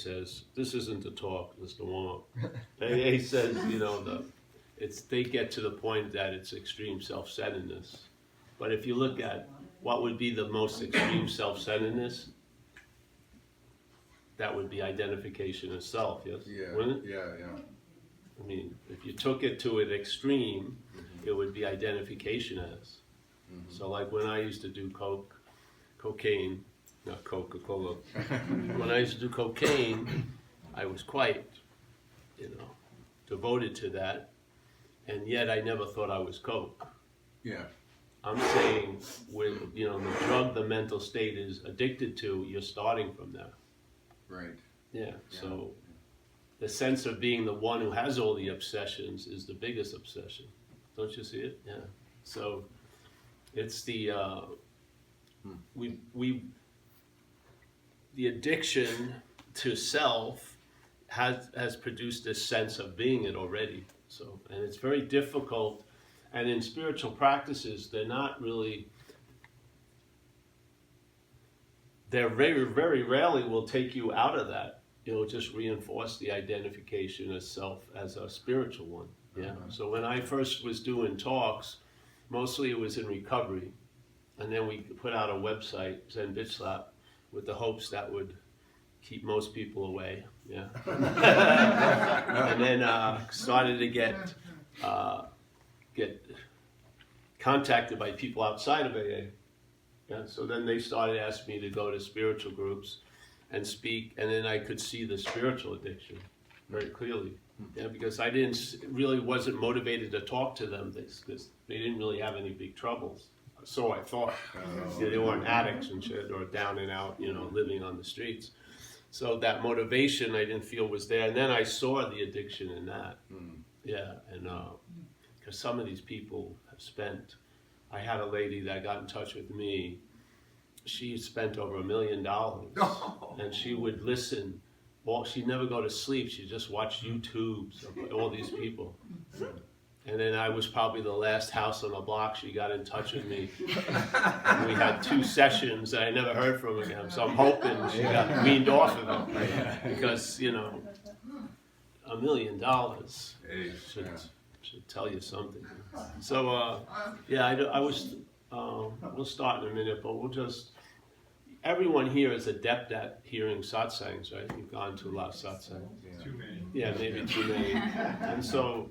says, this isn't a talk, Mr. Warm. AA says, they get to the point that it's extreme self-centeredness. But if you look at what would be the most extreme self-centeredness, that would be identification of self, yes? Yeah, Wouldn't it? yeah. I mean, if you took it to an extreme, it would be identification as. So like when I used to do cocaine, not Coca-Cola, when I used to do cocaine, I was quite, devoted to that, and yet I never thought I was coke. Yeah. I'm saying with, the drug the mental state is addicted to, you're starting from there. Right. Yeah, so the sense of being the one who has all the obsessions is the biggest obsession. Don't you see it? Yeah. So it's the the addiction to self has produced this sense of being it already. So, and it's very difficult. And in spiritual practices, they're very, very rarely will take you out of that. It'll just reinforce the identification of self as a spiritual one. Yeah. So when I first was doing talks, mostly it was in recovery. And then we put out a website, Zen Bitch Slap, with the hopes that would keep most people away. Yeah. And then started to get contacted by people outside of AA. Yeah, so then they started asking me to go to spiritual groups and speak, and then I could see the spiritual addiction very clearly. Yeah, because I wasn't motivated to talk to them because they didn't really have any big troubles. So I thought. They weren't addicts and shit or down and out, living on the streets. So that motivation I didn't feel was there, and then I saw the addiction in that. Yeah, and because some of these people have spent. I had a lady that got in touch with me. She spent over $1 million, and she would listen. Well, she'd never go to sleep. She'd just watch YouTubes of all these people. And then I was probably the last house on the block. She got in touch with me. And we had 2 sessions that I never heard from again. So I'm hoping she got weaned off of it. Because, $1 million should tell you something. So, I was, we'll start in a minute, but everyone here is adept at hearing satsangs, right? You've gone to a lot of satsangs. Too many. Yeah, maybe too many. And so,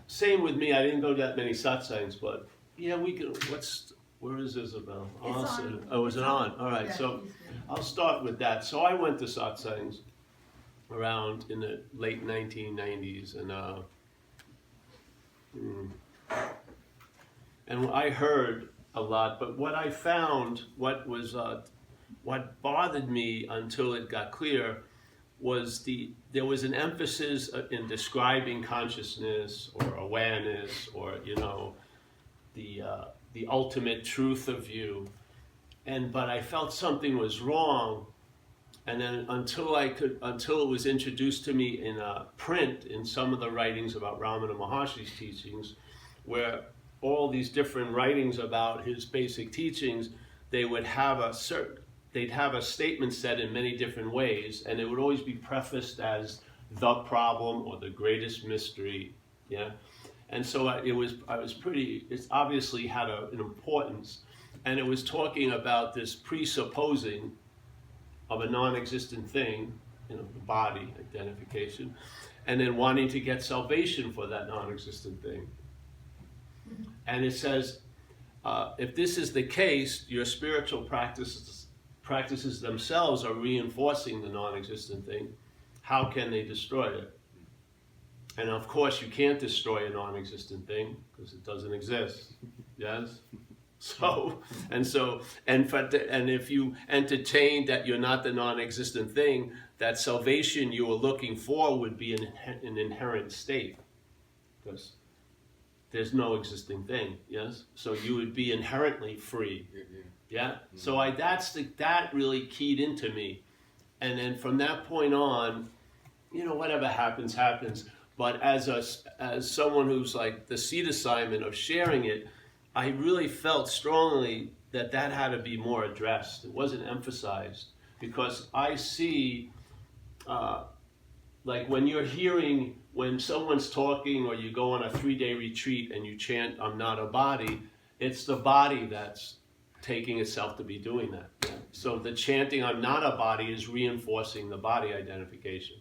same with me, I didn't go to that many satsangs, but yeah, where is Isabel? Oh, is it on? All right, so I'll start with that. So I went to satsangs around in the late 1990s, and I heard a lot, but what I found, what bothered me until it got clear, was there was an emphasis in describing consciousness or awareness or the ultimate truth of you, but I felt something was wrong, and then until it was introduced to me in print in some of the writings about Ramana Maharshi's teachings, where all these different writings about his basic teachings, they'd have a statement said in many different ways, and it would always be prefaced as the problem or the greatest mystery, yeah? And so it obviously had an importance, and it was talking about this presupposing of a non-existent thing, the body, identification, and then wanting to get salvation for that non-existent thing. And it says, if this is the case, your spiritual practices themselves are reinforcing the non-existent thing. How can they destroy it? And of course, you can't destroy a non-existent thing because it doesn't exist. Yes. So if you entertain that you're not the non-existent thing, that salvation you were looking for would be an inherent state, because there's no existing thing. Yes. So you would be inherently free. Yeah. So that really keyed into me, and then from that point on, whatever happens, happens. But as someone who's like the seed assignment of sharing it, I really felt strongly that had to be more addressed. It wasn't emphasized, because I see like when you're hearing, when someone's talking or you go on a 3-day retreat and you chant, I'm not a body, it's the body that's taking itself to be doing that. Yeah? So the chanting, I'm not a body, is reinforcing the body identification.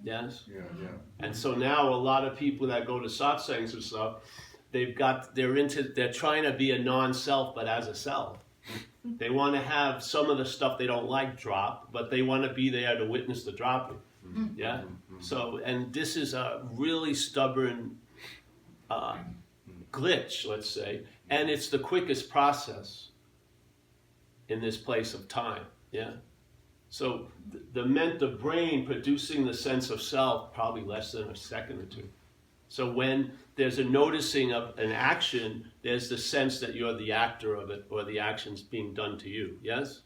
Yes? Yeah, yeah. And so now a lot of people that go to satsangs and stuff, they're trying to be a non-self, but as a self. They want to have some of the stuff they don't like drop, but they want to be there to witness the dropping. Yeah? So, and this is a really stubborn glitch, let's say, and it's the quickest process in this place of time. Yeah? So the brain producing the sense of self, probably less than a second or two. So when there's a noticing of an action, there's the sense that you're the actor of it, or the action's being done to you. Yes?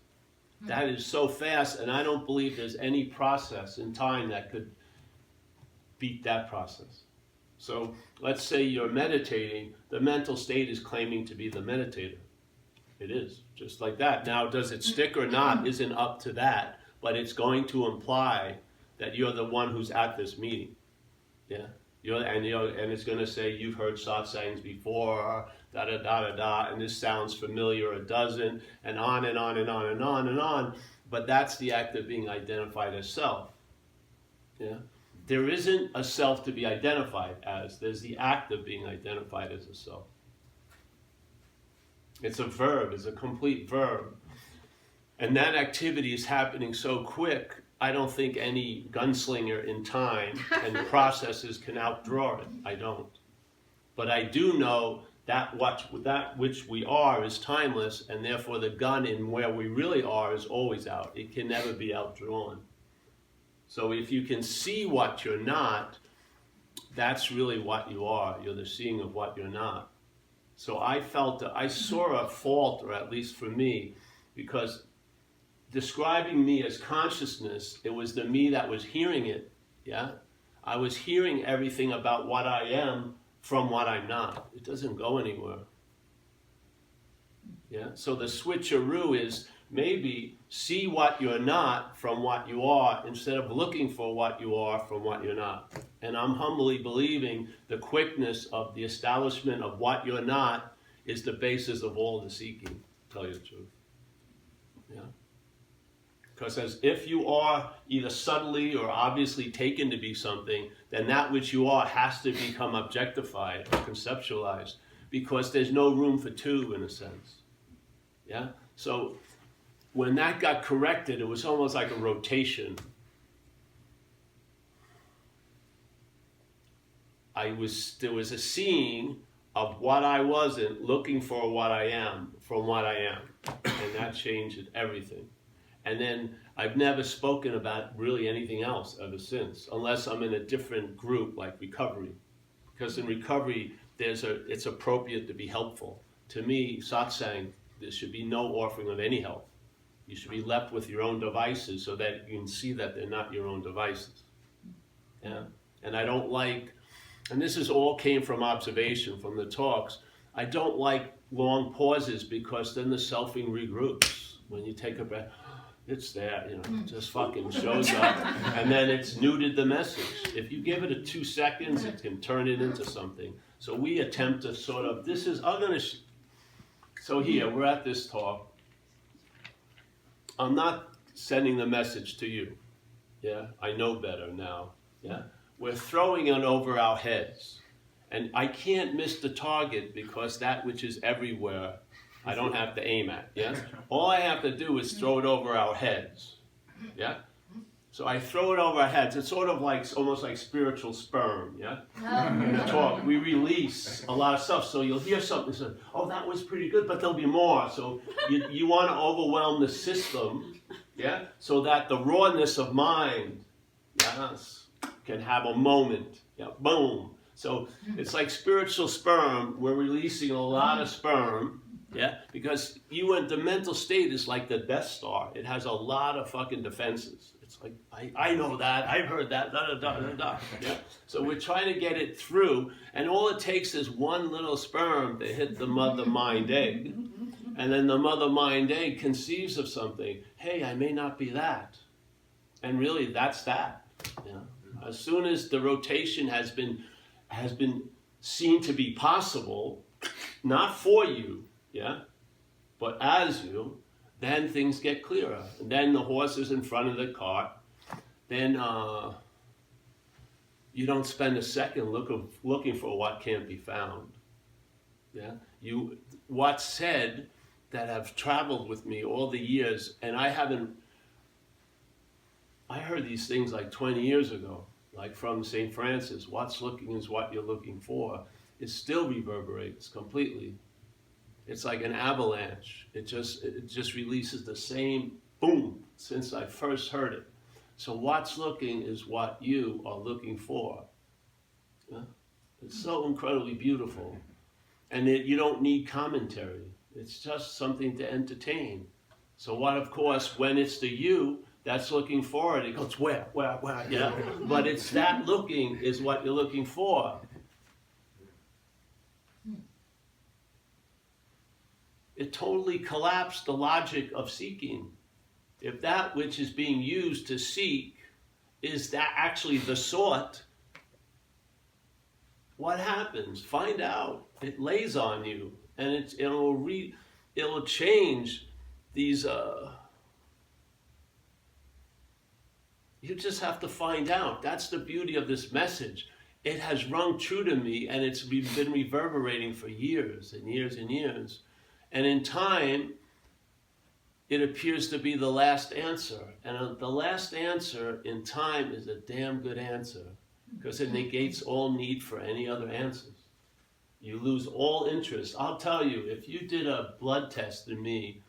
That is so fast, and I don't believe there's any process in time that could beat that process. So let's say you're meditating, the mental state is claiming to be the meditator. It is, just like that. Now, does it stick or not isn't up to that, but it's going to imply that you're the one who's at this meeting. Yeah? And it's going to say, you've heard satsangs before, da-da-da-da-da, and this sounds familiar, or it doesn't, and on and on and on and on and on. But that's the act of being identified as self. Yeah? There isn't a self to be identified as. There's the act of being identified as a self. It's a verb. It's a complete verb. And that activity is happening so quick, I don't think any gunslinger in time and processes can outdraw it. I don't. But I do know that which we are is timeless, and therefore the gun in where we really are is always out. It can never be outdrawn. So if you can see what you're not, that's really what you are. You're the seeing of what you're not. So I saw a fault, or at least for me, because describing me as consciousness, it was the me that was hearing it. Yeah? I was hearing everything about what I am from what I'm not. It doesn't go anywhere. Yeah? So the switcheroo is maybe see what you're not from what you are, instead of looking for what you are from what you're not. And I'm humbly believing the quickness of the establishment of what you're not is the basis of all the seeking, to tell you the truth. Yeah? Because as if you are either subtly or obviously taken to be something, then that which you are has to become objectified or conceptualized, because there's no room for two, in a sense. Yeah? So when that got corrected, it was almost like a rotation. There was a seeing of what I wasn't, looking for what I am from what I am. And that changed everything. And then I've never spoken about really anything else ever since, unless I'm in a different group like recovery. Because in recovery, it's appropriate to be helpful. To me, satsang, there should be no offering of any help. You should be left with your own devices so that you can see that they're not your own devices. Yeah? And I don't like, and this all came from observation, from the talks, I don't like long pauses, because then the selfing regroups. When you take a breath, it's there, it just fucking shows up, and then it's neutered the message. If you give it 2 seconds, it can turn it into something. So we attempt to sort of, so here, we're at this talk. I'm not sending the message to you. Yeah, I know better now. Yeah, we're throwing it over our heads. And I can't miss the target, because that which is everywhere, I don't have to aim at, yeah? All I have to do is throw it over our heads, yeah? So I throw it over our heads. It's sort of like, almost like spiritual sperm, yeah? In the talk, we release a lot of stuff, so you'll hear something, say, oh, that was pretty good, but there'll be more. So you want to overwhelm the system, yeah? So that the rawness of mind, yes, can have a moment, yeah, boom. So it's like spiritual sperm. We're releasing a lot of sperm, yeah, because the mental state is like the Death Star. It has a lot of fucking defenses. It's like, I know that, I've heard that, da-da-da-da-da, yeah. So we're trying to get it through, and all it takes is one little sperm to hit the mother mind egg. And then the mother mind egg conceives of something. Hey, I may not be that. And really, that's that. You know? As soon as the rotation has been seen to be possible, not for you, yeah, but as you, then things get clearer. And then the horse is in front of the cart. Then you don't spend a second looking for what can't be found. Yeah, what's said that have traveled with me all the years, and I heard these things like 20 years ago, like from St. Francis, what's looking is what you're looking for. It still reverberates completely. It's like an avalanche. It just releases the same boom since I first heard it. So what's looking is what you are looking for. Yeah? It's so incredibly beautiful. And you don't need commentary. It's just something to entertain. So what, of course, when it's the you that's looking for it, it goes, where, yeah? But it's that looking is what you're looking for. It totally collapsed the logic of seeking. If that which is being used to seek is that actually the sought, what happens? Find out. It lays on you, and it'll change these. You just have to find out. That's the beauty of this message. It has rung true to me, and it's been reverberating for years and years and years. And in time, it appears to be the last answer. And the last answer in time is a damn good answer, because it negates all need for any other answers. You lose all interest. I'll tell you, if you did a blood test in me,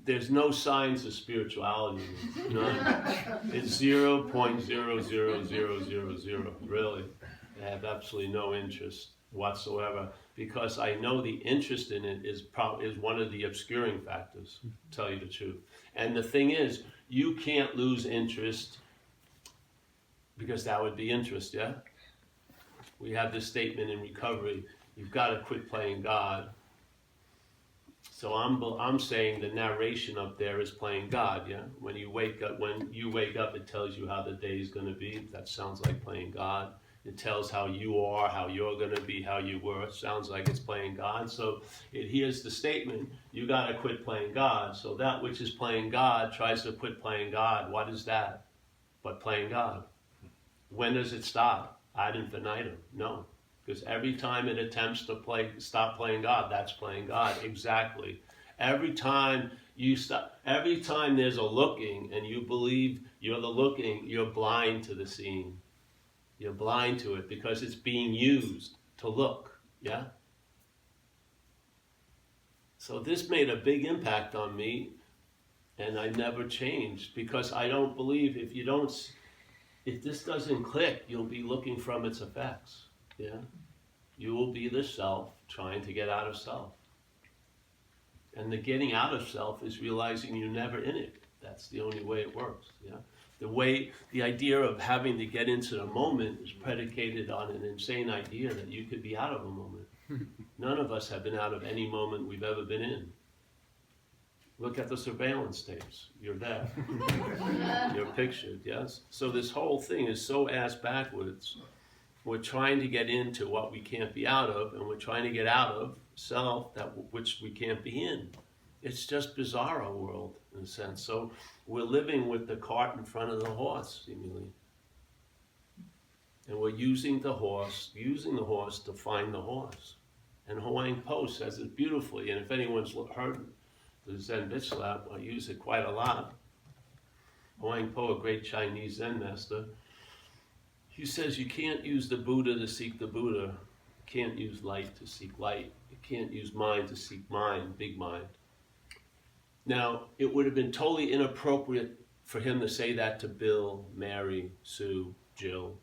there's no signs of spirituality in me. None. It's 0.00000. Really. I have absolutely no interest whatsoever, because I know the interest in it is one of the obscuring factors, to tell you the truth. And the thing is, you can't lose interest, because that would be interest, yeah? We have this statement in recovery, you've got to quit playing God. So I'm saying the narration up there is playing God, yeah? When you wake up, it tells you how the day is going to be. That sounds like playing God. It tells how you are, how you're going to be, how you were. It sounds like it's playing God. So it hears the statement, you got to quit playing God. So that which is playing God tries to quit playing God. What is that but playing God? When does it stop? Ad infinitum. No. Because every time it attempts to stop playing God, that's playing God. Exactly. Every time there's a looking and you believe you're the looking, you're blind to the scene. You're blind to it because it's being used to look, yeah? So this made a big impact on me, and I never changed, because I don't believe if this doesn't click, you'll be looking from its effects, yeah? You will be the self trying to get out of self. And the getting out of self is realizing you're never in it. That's the only way it works, yeah? The idea of having to get into the moment is predicated on an insane idea that you could be out of a moment. None of us have been out of any moment we've ever been in. Look at the surveillance tapes. You're there. You're pictured, yes? So this whole thing is so ass backwards. We're trying to get into what we can't be out of, and we're trying to get out of self which we can't be in. It's just bizarro world, in a sense. So we're living with the cart in front of the horse, seemingly. And we're using the horse to find the horse. And Hawaiian Po says it beautifully, and if anyone's heard the Zen Bitch Lab, I use it quite a lot. Hawaiian Po, a great Chinese Zen master, he says you can't use the Buddha to seek the Buddha. You can't use light to seek light. You can't use mind to seek mind, big mind. Now, it would have been totally inappropriate for him to say that to Bill, Mary, Sue, Jill,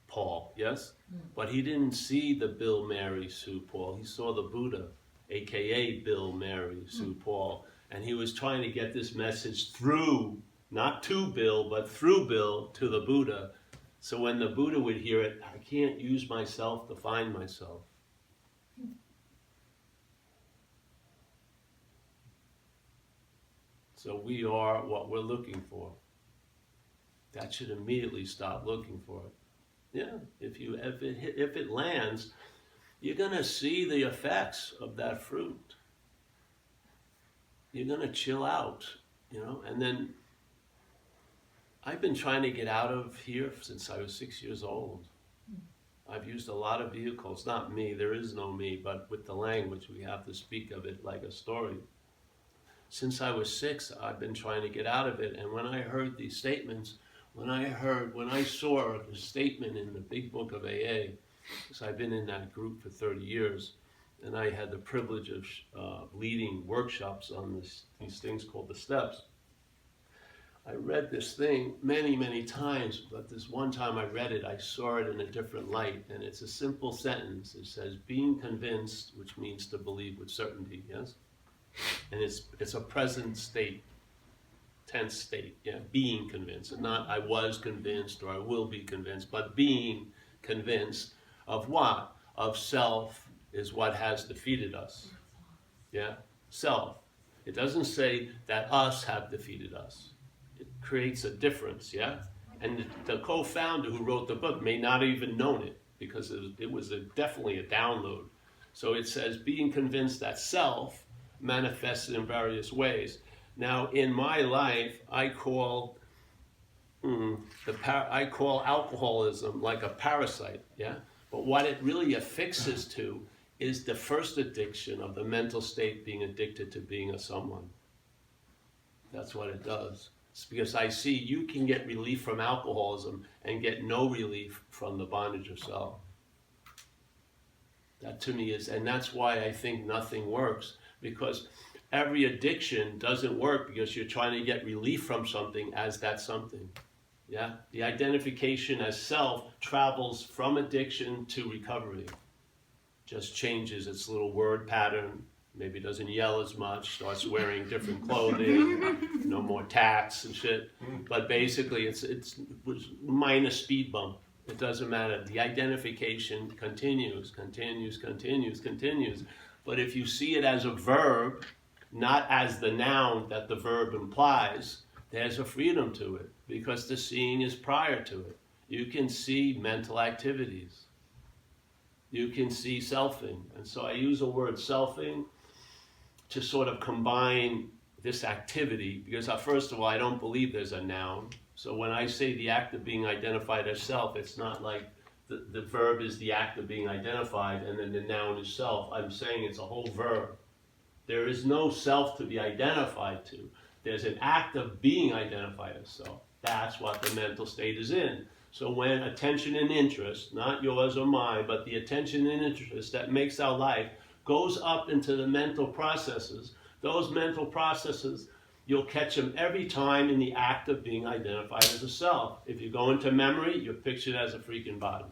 Paul, yes? But he didn't see the Bill, Mary, Sue, Paul. He saw the Buddha, a.k.a. Bill, Mary, Sue, Paul. And he was trying to get this message through, not to Bill, but through Bill to the Buddha. So when the Buddha would hear it, I can't use myself to find myself. So we are what we're looking for. that should immediately stop looking for it. Yeah, if it lands, you're gonna see the effects of that fruit. You're gonna chill out, and then I've been trying to get out of here since I was 6 years old. I've used a lot of vehicles, not me, there is no me, but with the language, we have to speak of it like a story. Since I was 6, I've been trying to get out of it, and when I heard these statements, when I saw the statement in the big book of AA, because I've been in that group for 30 years, and I had the privilege of leading workshops on these things called the steps. I read this thing many, many times, but this one time I read it, I saw it in a different light, and it's a simple sentence. It says, being convinced, which means to believe with certainty, yes? And it's a present state, tense state, yeah, being convinced, and not I was convinced or I will be convinced, but being convinced of what? Of self is what has defeated us, yeah? Self. It doesn't say that us have defeated us. It creates a difference, yeah? And the co-founder who wrote the book may not even known it, because it was definitely a download. So it says, being convinced that self manifests in various ways. Now, in my life, I call alcoholism like a parasite, yeah? But what it really affixes to is the first addiction of the mental state, being addicted to being a someone. That's what it does. It's because I see you can get relief from alcoholism and get no relief from the bondage of self. That to me is, and that's why I think nothing works, because every addiction doesn't work because you're trying to get relief from something as that something. Yeah? The identification as self travels from addiction to recovery. Just changes its little word pattern. Maybe doesn't yell as much, starts wearing different clothing, no more tats and shit. But basically it's minus speed bump. It doesn't matter. The identification continues. But if you see it as a verb, not as the noun that the verb implies, there's a freedom to it, because the seeing is prior to it. You can see mental activities. You can see selfing. And so I use the word selfing to sort of combine this activity, because first of all, I don't believe there's a noun. So when I say the act of being identified as self, it's not like the verb is the act of being identified and then the noun is self. I'm saying it's a whole verb. There is no self to be identified to. There's an act of being identified as self. That's what the mental state is in. So when attention and interest, not yours or mine, but the attention and interest that makes our life goes up into the mental processes, those mental processes, you'll catch them every time in the act of being identified as a self. If you go into memory, you're pictured as a freaking body.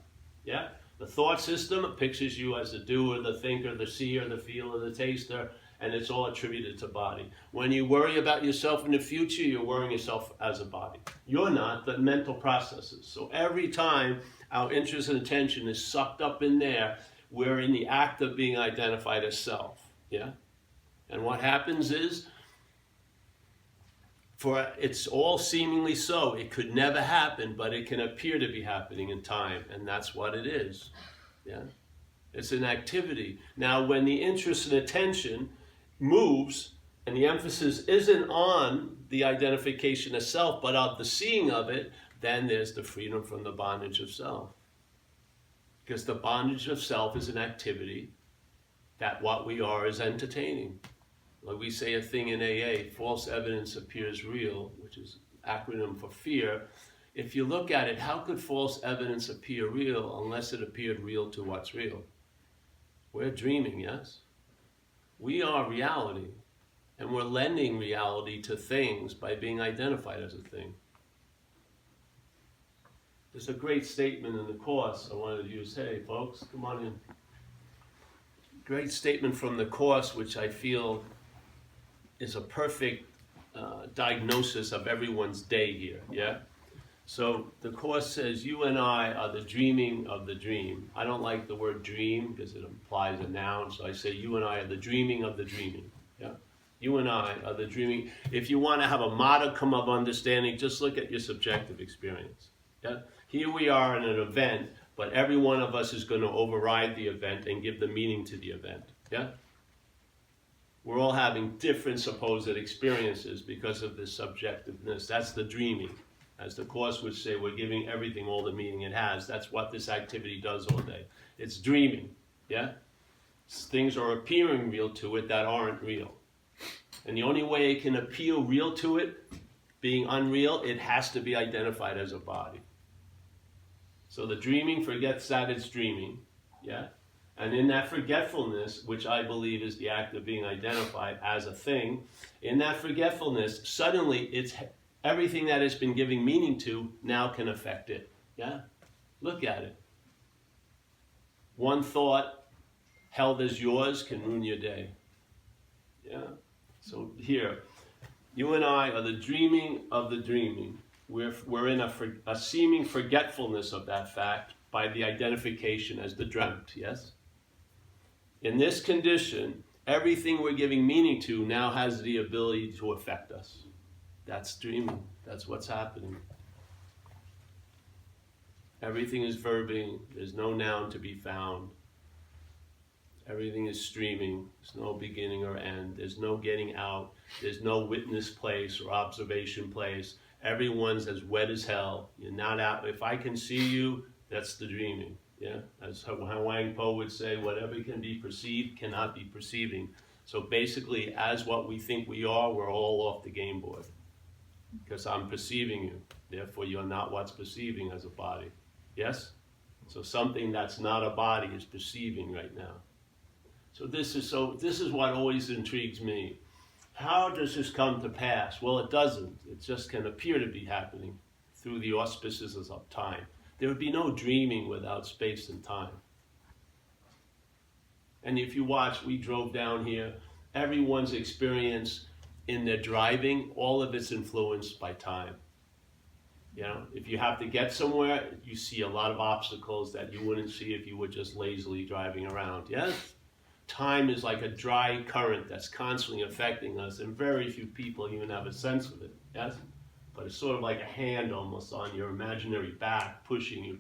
Yeah? The thought system, it pictures you as the doer, the thinker, the seer, the feeler, the taster, and it's all attributed to body. When you worry about yourself in the future, you're worrying yourself as a body. You're not, the mental processes. So every time our interest and attention is sucked up in there, we're in the act of being identified as self. Yeah? And what happens is, it's all seemingly so. It could never happen, but it can appear to be happening in time, and that's what it is. Yeah? It's an activity. Now, when the interest and attention moves, and the emphasis isn't on the identification of self, but of the seeing of it, then there's the freedom from the bondage of self. Because the bondage of self is an activity that what we are is entertaining. Like we say a thing in AA, false evidence appears real, which is acronym for fear. If you look at it, how could false evidence appear real unless it appeared real to what's real? We're dreaming, yes? We are reality, and we're lending reality to things by being identified as a thing. There's a great statement in the Course I wanted to use. Hey, folks, come on in. Great statement from the Course, which I feel is a perfect diagnosis of everyone's day here, yeah? So the Course says, you and I are the dreaming of the dream. I don't like the word dream because it implies a noun, so I say you and I are the dreaming of the dreaming, yeah? You and I are the dreaming. If you want to have a modicum of understanding, just look at your subjective experience. Yeah? Here we are in an event, but every one of us is going to override the event and give the meaning to the event. Yeah? We're all having different supposed experiences because of this subjectiveness. That's the dreaming. As the Course would say, we're giving everything all the meaning it has. That's what this activity does all day. It's dreaming. Yeah? Things are appearing real to it that aren't real. And the only way it can appear real to it, being unreal, it has to be identified as a body. So the dreaming forgets that it's dreaming. Yeah? And in that forgetfulness, which I believe is the act of being identified as a thing, in that forgetfulness, suddenly it's everything that it's been giving meaning to now can affect it. Yeah? Look at it. One thought held as yours can ruin your day. Yeah? So here, you and I are the dreaming of the dreaming. We're in a seeming forgetfulness of that fact by the identification as the dreamt, yes? In this condition, everything we're giving meaning to now has the ability to affect us. That's dreaming. That's what's happening. Everything is verbing. There's no noun to be found. Everything is streaming. There's no beginning or end. There's no getting out. There's no witness place or observation place. Everyone's as wet as hell. You're not out. If I can see you, that's the dreaming. Yeah, as Wang Po would say, whatever can be perceived cannot be perceiving. So basically, as what we think we are, we're all off the game board. Because I'm perceiving you. Therefore, you're not what's perceiving as a body. Yes? So something that's not a body is perceiving right now. So this is what always intrigues me. How does this come to pass? Well, it doesn't. It just can appear to be happening through the auspices of time. There would be no dreaming without space and time. And if you watch, we drove down here, everyone's experience in their driving, all of it's influenced by time. You know, if you have to get somewhere, you see a lot of obstacles that you wouldn't see if you were just lazily driving around. Yes? Time is like a dry current that's constantly affecting us, and very few people even have a sense of it. Yes? But it's sort of like a hand almost on your imaginary back, pushing you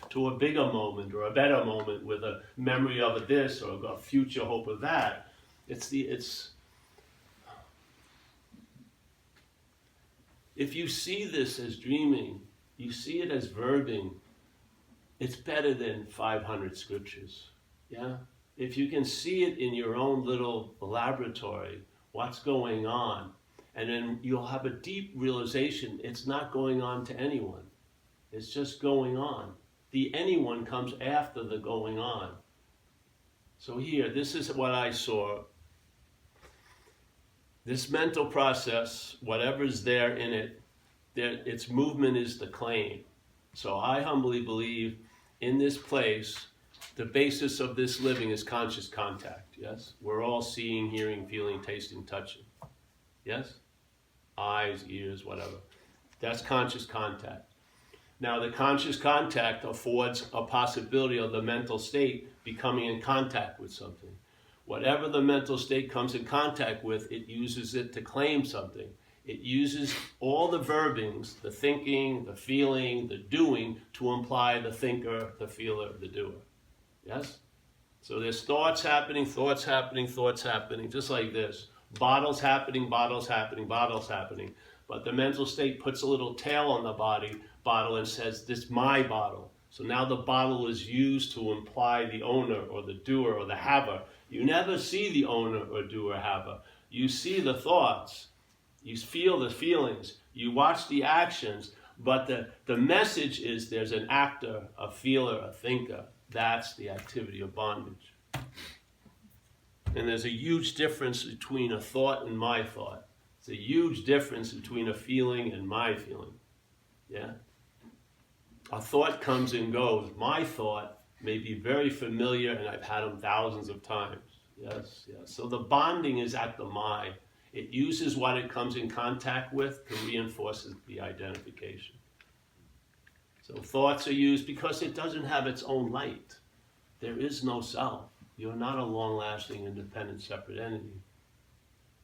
to a bigger moment or a better moment with a memory of a this or a future hope of that. If you see this as dreaming, you see it as verbing, it's better than 500 scriptures. Yeah? If you can see it in your own little laboratory, what's going on, and then you'll have a deep realization it's not going on to anyone. It's just going on. The anyone comes after the going on. So here, this is what I saw. This mental process, whatever's there in it, its movement is the claim. So I humbly believe in this place, the basis of this living is conscious contact, yes? We're all seeing, hearing, feeling, tasting, touching, yes? Eyes, ears, whatever. That's conscious contact. Now, the conscious contact affords a possibility of the mental state becoming in contact with something. Whatever the mental state comes in contact with, it uses it to claim something. It uses all the verbings, the thinking, the feeling, the doing, to imply the thinker, the feeler, the doer. Yes? So there's thoughts happening, just like this. Bottles happening, but the mental state puts a little tail on the bottle and says, this is my bottle. So now the bottle is used to imply the owner or the doer or the haver. You never see the owner or doer haver. You see the thoughts, you feel the feelings, you watch the actions, but the message is there's an actor, a feeler, a thinker. That's the activity of bondage. And there's a huge difference between a thought and my thought. It's a huge difference between a feeling and my feeling. Yeah? A thought comes and goes. My thought may be very familiar, and I've had them thousands of times. Yes, yes. So the bonding is at the mind. It uses what it comes in contact with to reinforce the identification. So thoughts are used because it doesn't have its own light. There is no self. You're not a long-lasting, independent, separate entity.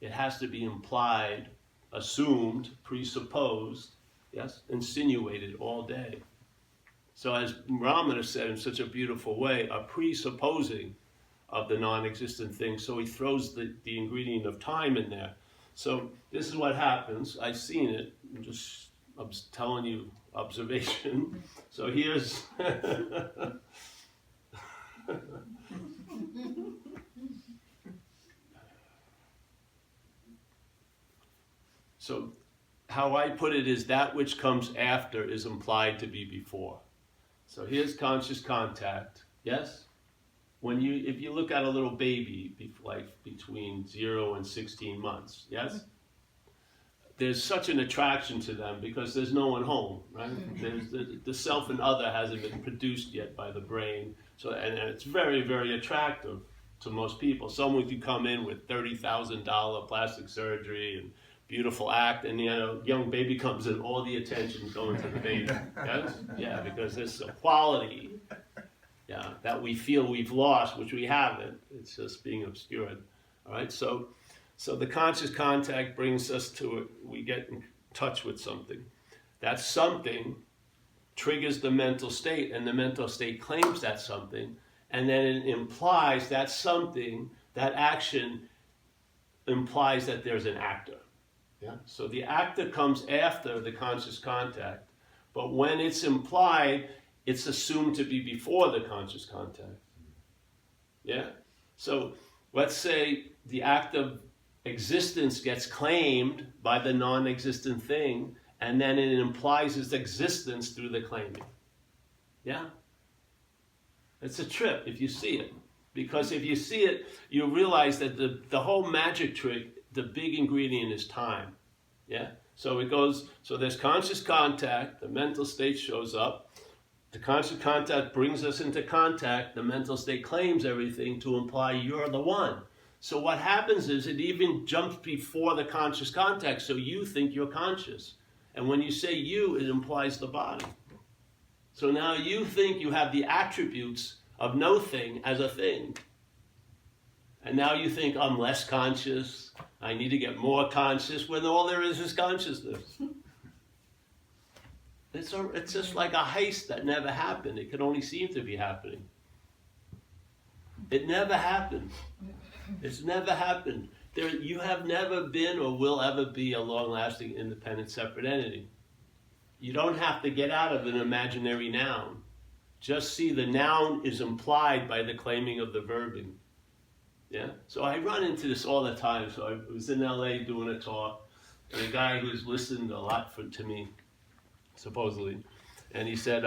It has to be implied, assumed, presupposed, yes, insinuated all day. So as Ramana said in such a beautiful way, a presupposing of the non-existent thing. So he throws the ingredient of time in there. So this is what happens. I've seen it. I'm telling you observation. So here's so how I put it is that which comes after is implied to be before. So here's conscious contact. Yes? If you look at a little baby, like between 0 and 16 months, yes? There's such an attraction to them because there's no one home, right? There's the self and other hasn't been produced yet by the brain. So, and it's very, very attractive to most people. Someone could come in with $30,000 plastic surgery and beautiful act, and young baby comes in, all the attention going to the baby. Yes? Yeah, because there's a quality that we feel we've lost, which we haven't. It's just being obscured. All right, so the conscious contact brings us to it. We get in touch with something. That something triggers the mental state, and the mental state claims that something, and then it implies that something, that action implies that there's an actor. Yeah? So the actor comes after the conscious contact, but when it's implied, it's assumed to be before the conscious contact. Yeah? So let's say the act of existence gets claimed by the non-existent thing, and then it implies its existence through the claiming. Yeah? It's a trip if you see it. Because if you see it, you realize that the whole magic trick, the big ingredient is time. Yeah? So it goes, so there's conscious contact, the mental state shows up, the conscious contact brings us into contact, the mental state claims everything to imply you're the one. So what happens is it even jumps before the conscious contact, so you think you're conscious. And when you say you, it implies the body. So now you think you have the attributes of no thing as a thing. And now you think I'm less conscious, I need to get more conscious, when all there is consciousness. It's just like a heist that never happened. It could only seem to be happening. It never happened. It's never happened. You have never been or will ever be a long-lasting, independent, separate entity. You don't have to get out of an imaginary noun. Just see the noun is implied by the claiming of the verbing. Yeah? So I run into this all the time. So I was in LA doing a talk, and a guy who's listened a lot to me, supposedly, and he said,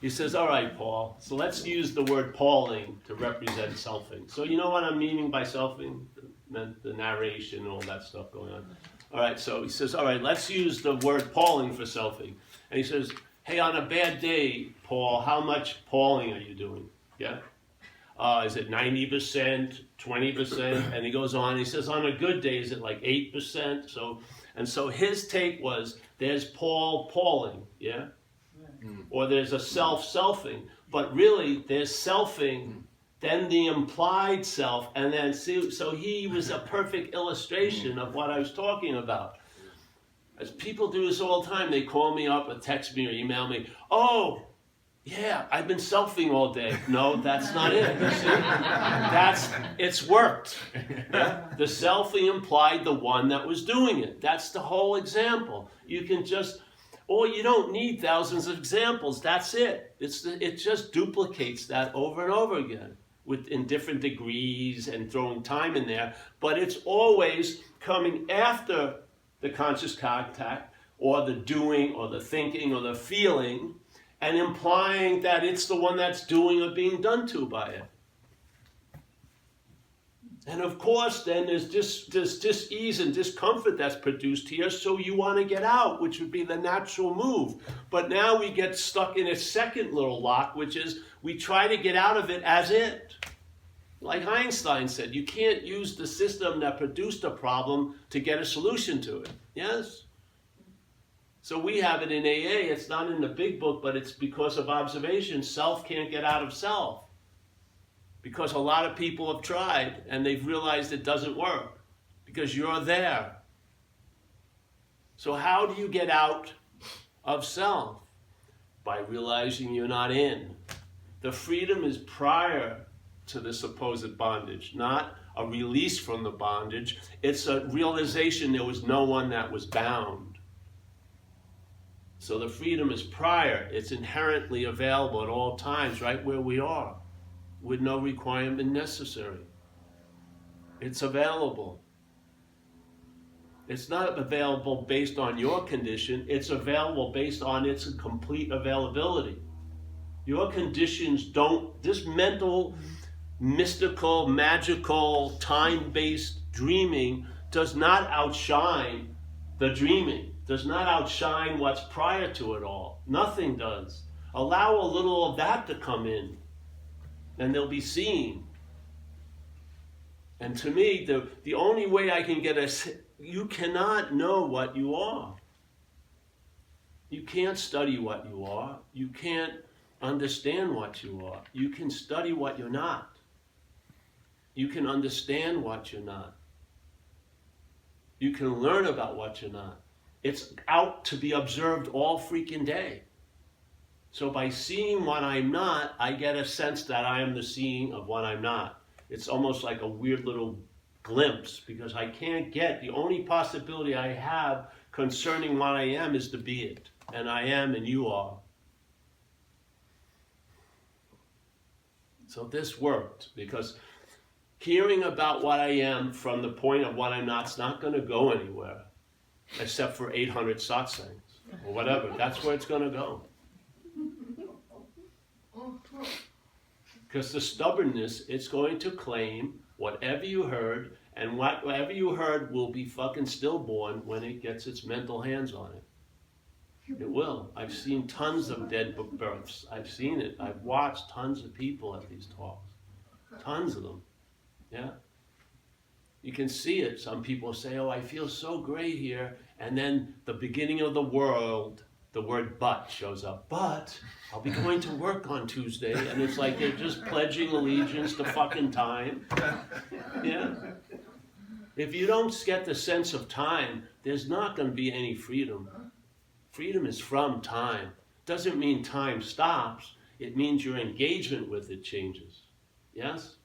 he says, all right, Paul, so let's use the word Pauling to represent selfing. So you know what I'm meaning by selfing? The narration and all that stuff going on. All right, so he says, all right, let's use the word Pauling for selfing. And he says, hey, on a bad day, Paul, how much Pauling are you doing? Yeah? Is it 90%, 20%? And he goes on, he says, on a good day, is it like 8%? So his take was, there's Pauling, yeah? Or there's a selfing. But really, there's selfing, then the implied self, and then so he was a perfect illustration of what I was talking about. As people do this all the time, they call me up or text me or email me, oh, yeah, I've been selfing all day. No, that's not it. You see? It's worked. Yeah? The selfing implied the one that was doing it. That's the whole example. You can just, you don't need thousands of examples. That's it. It just duplicates that over and over again in different degrees and throwing time in there. But it's always coming after the conscious contact or the doing or the thinking or the feeling, and implying that it's the one that's doing or being done to by it. And of course, then there's dis-ease and discomfort that's produced here, so you want to get out, which would be the natural move. But now we get stuck in a second little lock, which is we try to get out of it as it. Like Einstein said, you can't use the system that produced a problem to get a solution to it. Yes? So we have it in AA. It's not in the big book, but it's because of observation. Self can't get out of self. Because a lot of people have tried, and they've realized it doesn't work. because you're there. So how do you get out of self? By realizing you're not in. The freedom is prior to the supposed bondage, not a release from the bondage. It's a realization there was no one that was bound. So the freedom is prior. It's inherently available at all times, right where we are, with no requirement necessary. It's available. It's not available based on your condition. It's available based on its complete availability. Your conditions don't, this mental, mystical, magical, time-based dreaming does not outshine the dreaming, does not outshine what's prior to it all. Nothing does. Allow a little of that to come in, and they'll be seen. And to me, the only way I can get you cannot know what you are. You can't study what you are. You can't understand what you are. You can study what you're not. You can understand what you're not. You can learn about what you're not. It's out to be observed all freaking day. So by seeing what I'm not, I get a sense that I am the seeing of what I'm not. It's almost like a weird little glimpse, because I can't get, the only possibility I have concerning what I am is to be it. And I am and you are. So this worked, because hearing about what I am from the point of what I'm not is not going to go anywhere, except for 800 satsangs or whatever. That's where it's going to go. Because the stubbornness, it's going to claim whatever you heard, and whatever you heard will be fucking stillborn when it gets its mental hands on it. It will. I've seen tons of dead births. I've seen it. I've watched tons of people at these talks. Tons of them. Yeah? You can see it. Some people say, oh, I feel so great here. And then the beginning of the world, the word but shows up. But I'll be going to work on Tuesday. And it's like they're just pledging allegiance to fucking time. Yeah? If you don't get the sense of time, there's not going to be any freedom. Freedom is from time. Doesn't mean time stops. It means your engagement with it changes. Yes?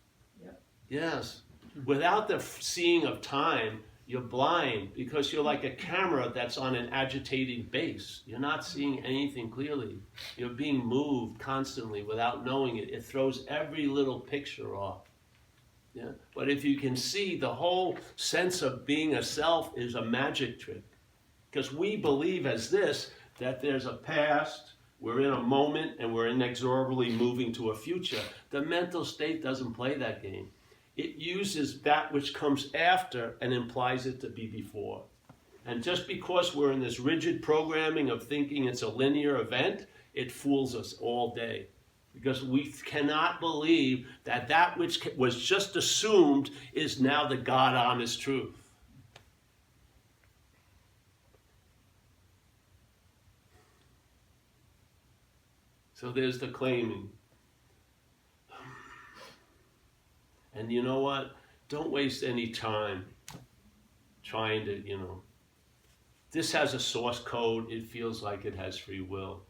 Yep. Yes. Without the seeing of time, you're blind, because you're like a camera that's on an agitating base. You're not seeing anything clearly. You're being moved constantly without knowing it. It throws every little picture off. Yeah? But if you can see, the whole sense of being a self is a magic trick. Because we believe as this, that there's a past, we're in a moment, and we're inexorably moving to a future. The mental state doesn't play that game. It uses that which comes after and implies it to be before. And just because we're in this rigid programming of thinking it's a linear event, it fools us all day. Because we cannot believe that that which was just assumed is now the God-honest truth. So there's the claiming. And you know what? Don't waste any time trying to, this has a source code. It feels like it has free will.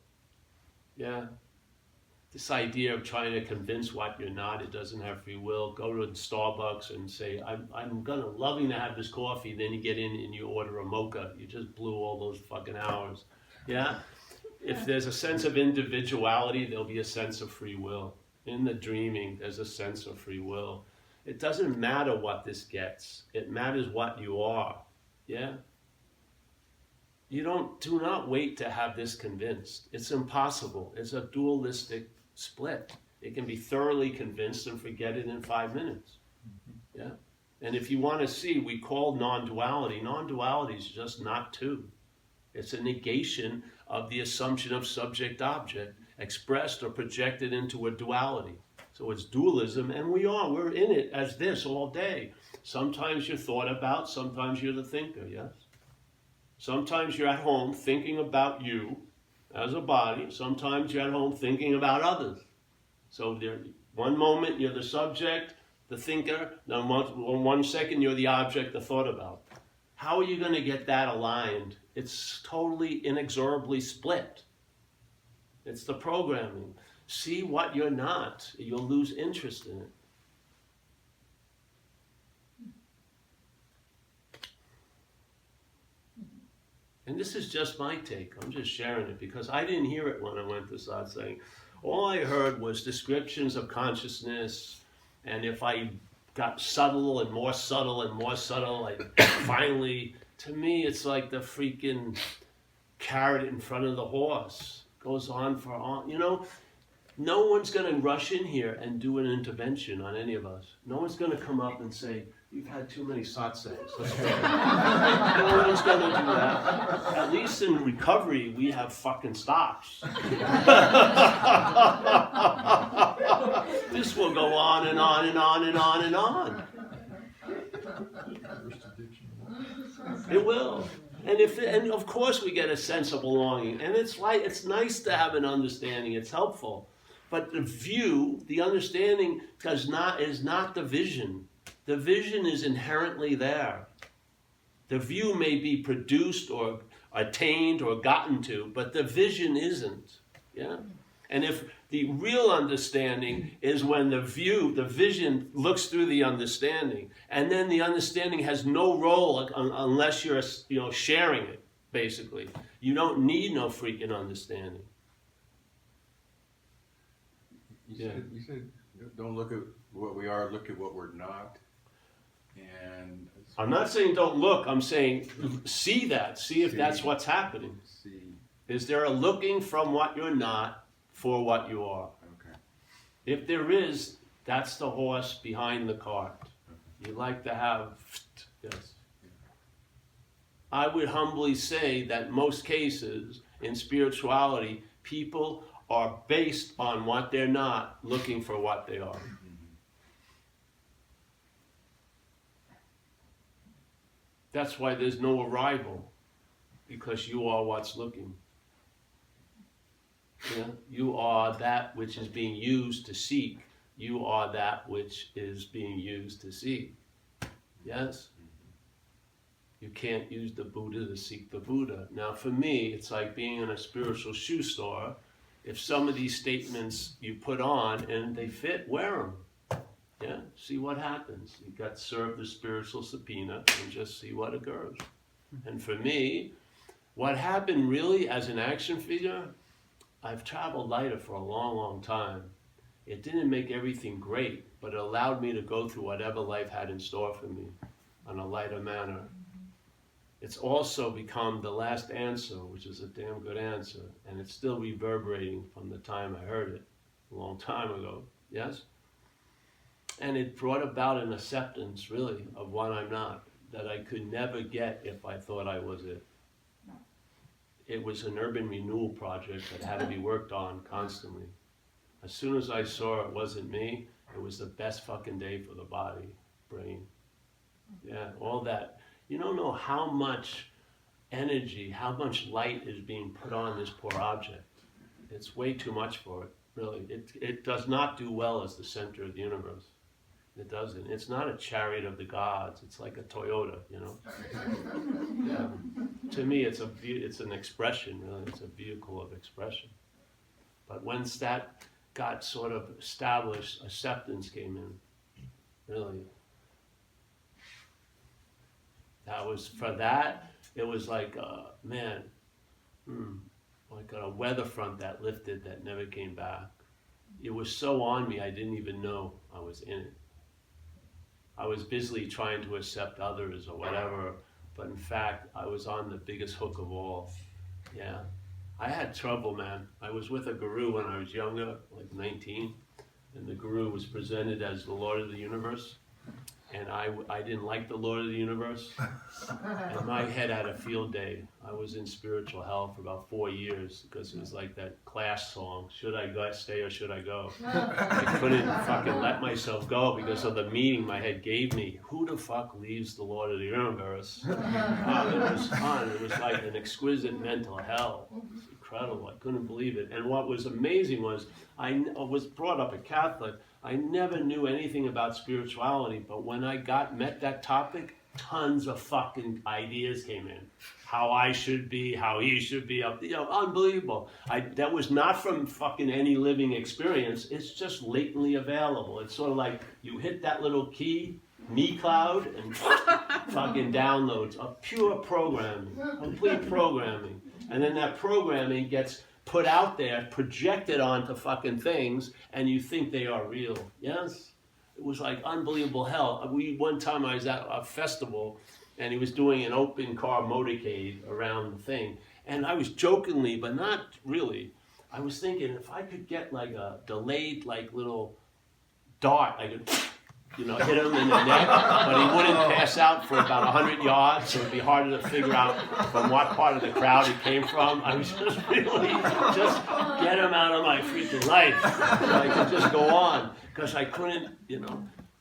Yeah? This idea of trying to convince what you're not, it doesn't have free will. Go to Starbucks and say, I'm loving to have this coffee. Then you get in and you order a mocha. You just blew all those fucking hours. Yeah? If there's a sense of individuality, there'll be a sense of free will. In the dreaming, there's a sense of free will. It doesn't matter what this gets. It matters what you are. Yeah? Do not wait to have this convinced. It's impossible. It's a dualistic split. It can be thoroughly convinced and forget it in 5 minutes. Yeah? And if you want to see, we call non-duality. Non-duality is just not two. It's a negation of the assumption of subject-object expressed or projected into a duality. So it's dualism, and we're in it as this all day. Sometimes you're thought about, sometimes you're the thinker, yes? Sometimes you're at home thinking about you as a body, sometimes you're at home thinking about others. So one moment you're the subject, the thinker, then one second you're the object, the thought about. How are you going to get that aligned? It's totally inexorably split. It's the programming. See what you're not. You'll lose interest in it. And this is just my take. I'm just sharing it because I didn't hear it when I went to start saying. All I heard was descriptions of consciousness, and if I got subtle and more subtle and more subtle, I finally, to me, it's like the freaking carrot in front of the horse. Goes on for on, you know. No one's going to rush in here and do an intervention on any of us. No one's going to come up and say, you've had too many satsangs. Let's go. No one's going to do that. At least in recovery, we have fucking stops. This will go on and on and on and on and on. It will. And of course we get a sense of belonging. And it's nice to have an understanding. It's helpful. But the view, the understanding is not the vision. The vision is inherently there. The view may be produced or attained or gotten to, but the vision isn't. Yeah? And if the real understanding is when the vision looks through the understanding, and then the understanding has no role unless you're sharing it, basically. You don't need no freaking understanding. You said don't look at what we are, look at what we're not. And I'm not saying don't look, I'm saying see that. See if that's what's happening. Is there a looking from what you're not for what you are? Okay. If there is, that's the horse behind the cart. Okay. You like to have, yes. I would humbly say that most cases in spirituality, people are based on what they're not, looking for what they are. That's why there's no arrival, because you are what's looking. Yeah? You are that which is being used to seek. You are that which is being used to seek. Yes? You can't use the Buddha to seek the Buddha. Now for me, it's like being in a spiritual shoe store. If some of these statements you put on and they fit, wear them. Yeah, see what happens. You got served the spiritual subpoena and just see what occurs. And for me, what happened really as an action figure, I've traveled lighter for a long, long time. It didn't make everything great, but it allowed me to go through whatever life had in store for me on a lighter manner. It's also become the last answer, which is a damn good answer, and it's still reverberating from the time I heard it a long time ago, yes? And it brought about an acceptance, really, of what I'm not, that I could never get if I thought I was it. It was an urban renewal project that had to be worked on constantly. As soon as I saw it wasn't me, it was the best fucking day for the body, brain. Yeah, all that. You don't know how much energy, how much light is being put on this poor object. It's way too much for it, really. It does not do well as the center of the universe. It doesn't. It's not a chariot of the gods. It's like a Toyota, you know. Yeah. To me, it's an expression, really. It's a vehicle of expression. But once that got sort of established, acceptance came in, really. That was, for that, it was like, like a weather front that lifted that never came back. It was so on me, I didn't even know I was in it. I was busily trying to accept others or whatever, but in fact, I was on the biggest hook of all. Yeah. I had trouble, man. I was with a guru when I was younger, like 19, and the guru was presented as the Lord of the Universe. And I didn't like the Lord of the Universe, and my head had a field day. I was in spiritual hell for about 4 years because it was like that Clash song, should I stay or should I go? I couldn't fucking let myself go because of the meaning my head gave me. Who the fuck leaves the Lord of the Universe? It was fun. It was like an exquisite mental hell. incredible. I couldn't believe it. And what was amazing was I was brought up a Catholic. I never knew anything about spirituality, but when I met that topic, tons of fucking ideas came in. How I should be, how he should be, unbelievable. That was not from fucking any living experience. It's just latently available. It's sort of like you hit that little key, me cloud, and fucking downloads of pure programming, complete programming. And then that programming gets put out there, projected onto fucking things, and you think they are real. Yes? It was like unbelievable hell. One time I was at a festival, and he was doing an open car motorcade around the thing. And I was jokingly, but not really, I was thinking if I could get like a delayed like little dart, I could hit him in the neck, but he wouldn't pass out for about 100 yards, so it'd be harder to figure out from what part of the crowd he came from. I was just really, just get him out of my freaking life, so I could just go on, because I couldn't,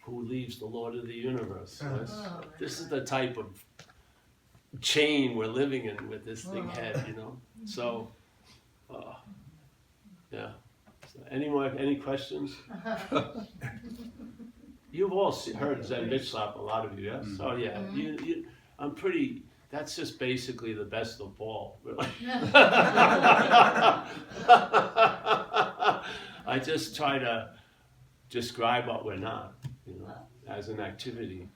who leaves the Lord of the universe? This is the type of chain we're living in with this thing head, So, yeah. So any questions? You've all heard Zen bitch slap, a lot of you, yes? Mm-hmm. Oh yeah, I'm pretty, that's just basically the best of all, really. I just try to describe what we're not, as an activity,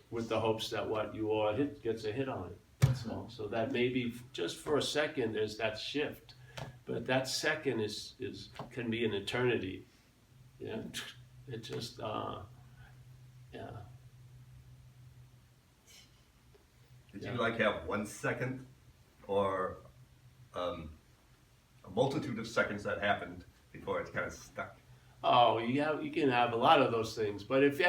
with the hopes that what you all hit gets a hit on it, that's all. So that maybe just for a second there's that shift, but that second can be an eternity, yeah? It just, yeah. Did you have 1 second or a multitude of seconds that happened before it's kind of stuck? Oh, you can have a lot of those things, but if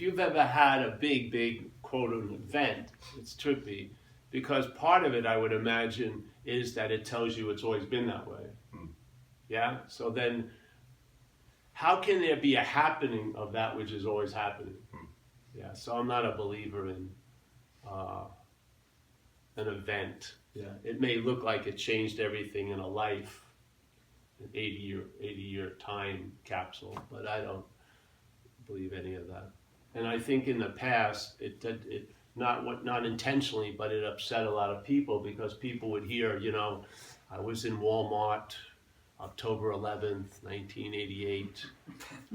you've ever had a big quote event, it's trippy, because part of it I would imagine is that it tells you it's always been that way. Yeah. So then, how can there be a happening of that which is always happening? Yeah, so I'm not a believer in an event. Yeah, it may look like it changed everything in a life, an 80-year time capsule, but I don't believe any of that. And I think in the past, it not intentionally, but it upset a lot of people, because people would hear, I was in Walmart, October 11th, 1988.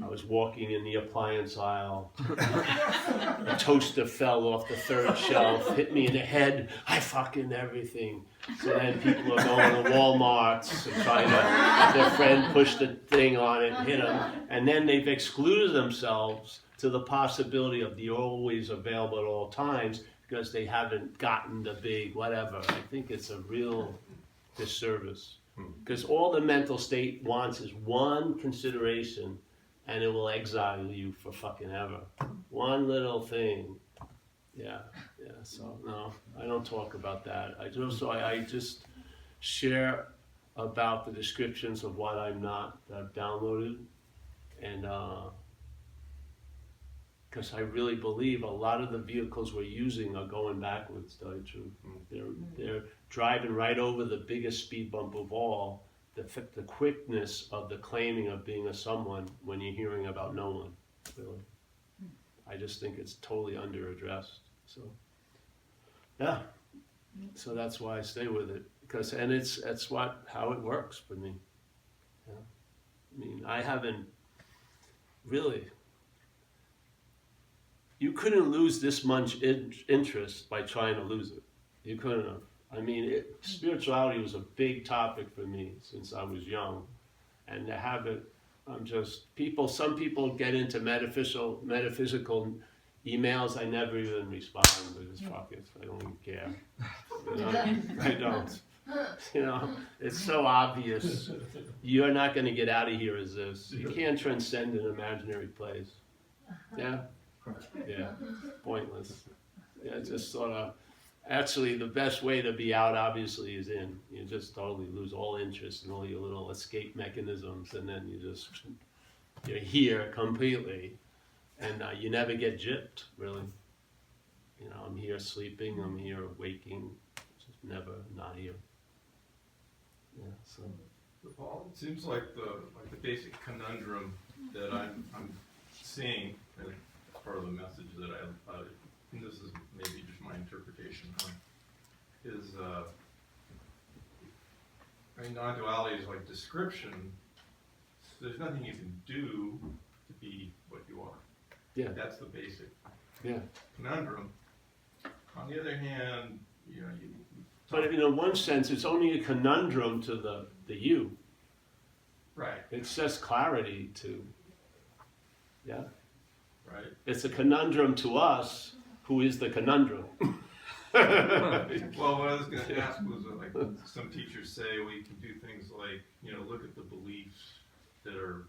I was walking in the appliance aisle. A toaster fell off the third shelf, hit me in the head. I fucking everything. So then people are going to Walmarts and trying to have their friend push the thing on it and hit them. And then they've excluded themselves to the possibility of the always available at all times, because they haven't gotten the big whatever. I think it's a real disservice. Because all the mental state wants is one consideration, and it will exile you for fucking ever. One little thing. Yeah. So no, I don't talk about that. I just share about the descriptions of what I'm not, that I've downloaded, and because I really believe a lot of the vehicles we're using are going backwards, to tell you the truth. They're driving right over the biggest speed bump of all, the quickness of the claiming of being a someone when you're hearing about no one, really. I just think it's totally under-addressed. So, yeah. So that's why I stay with it, because that's how it works for me. Yeah. I mean, I haven't really. You couldn't lose this much interest by trying to lose it. You couldn't have. I mean, spirituality was a big topic for me since I was young, and to have it, some people get into metaphysical emails. I never even respond. I just fuck it. I don't even care. I don't. It's so obvious. You're not going to get out of here as this. You can't transcend an imaginary place. Yeah. Yeah, pointless. Yeah, just sort of, actually the best way to be out obviously is in. You just totally lose all interest in all your little escape mechanisms, and then you're here completely, and you never get gypped, really. I'm here sleeping, I'm here waking, just never not here. Yeah, so. Paul, it seems like the basic conundrum that I'm seeing as part of the message that and this is maybe just my interpretation, is I mean, non-duality is like description. So there's nothing you can do to be what you are. Yeah. That's the basic conundrum. On the other hand, you know, But in one sense, it's only a conundrum to the you. right, It's just clarity to, yeah. right. It's a conundrum to us, who is the conundrum. Well, what I was going to ask was, like, some teachers say we can do things like, you know, look at the beliefs that are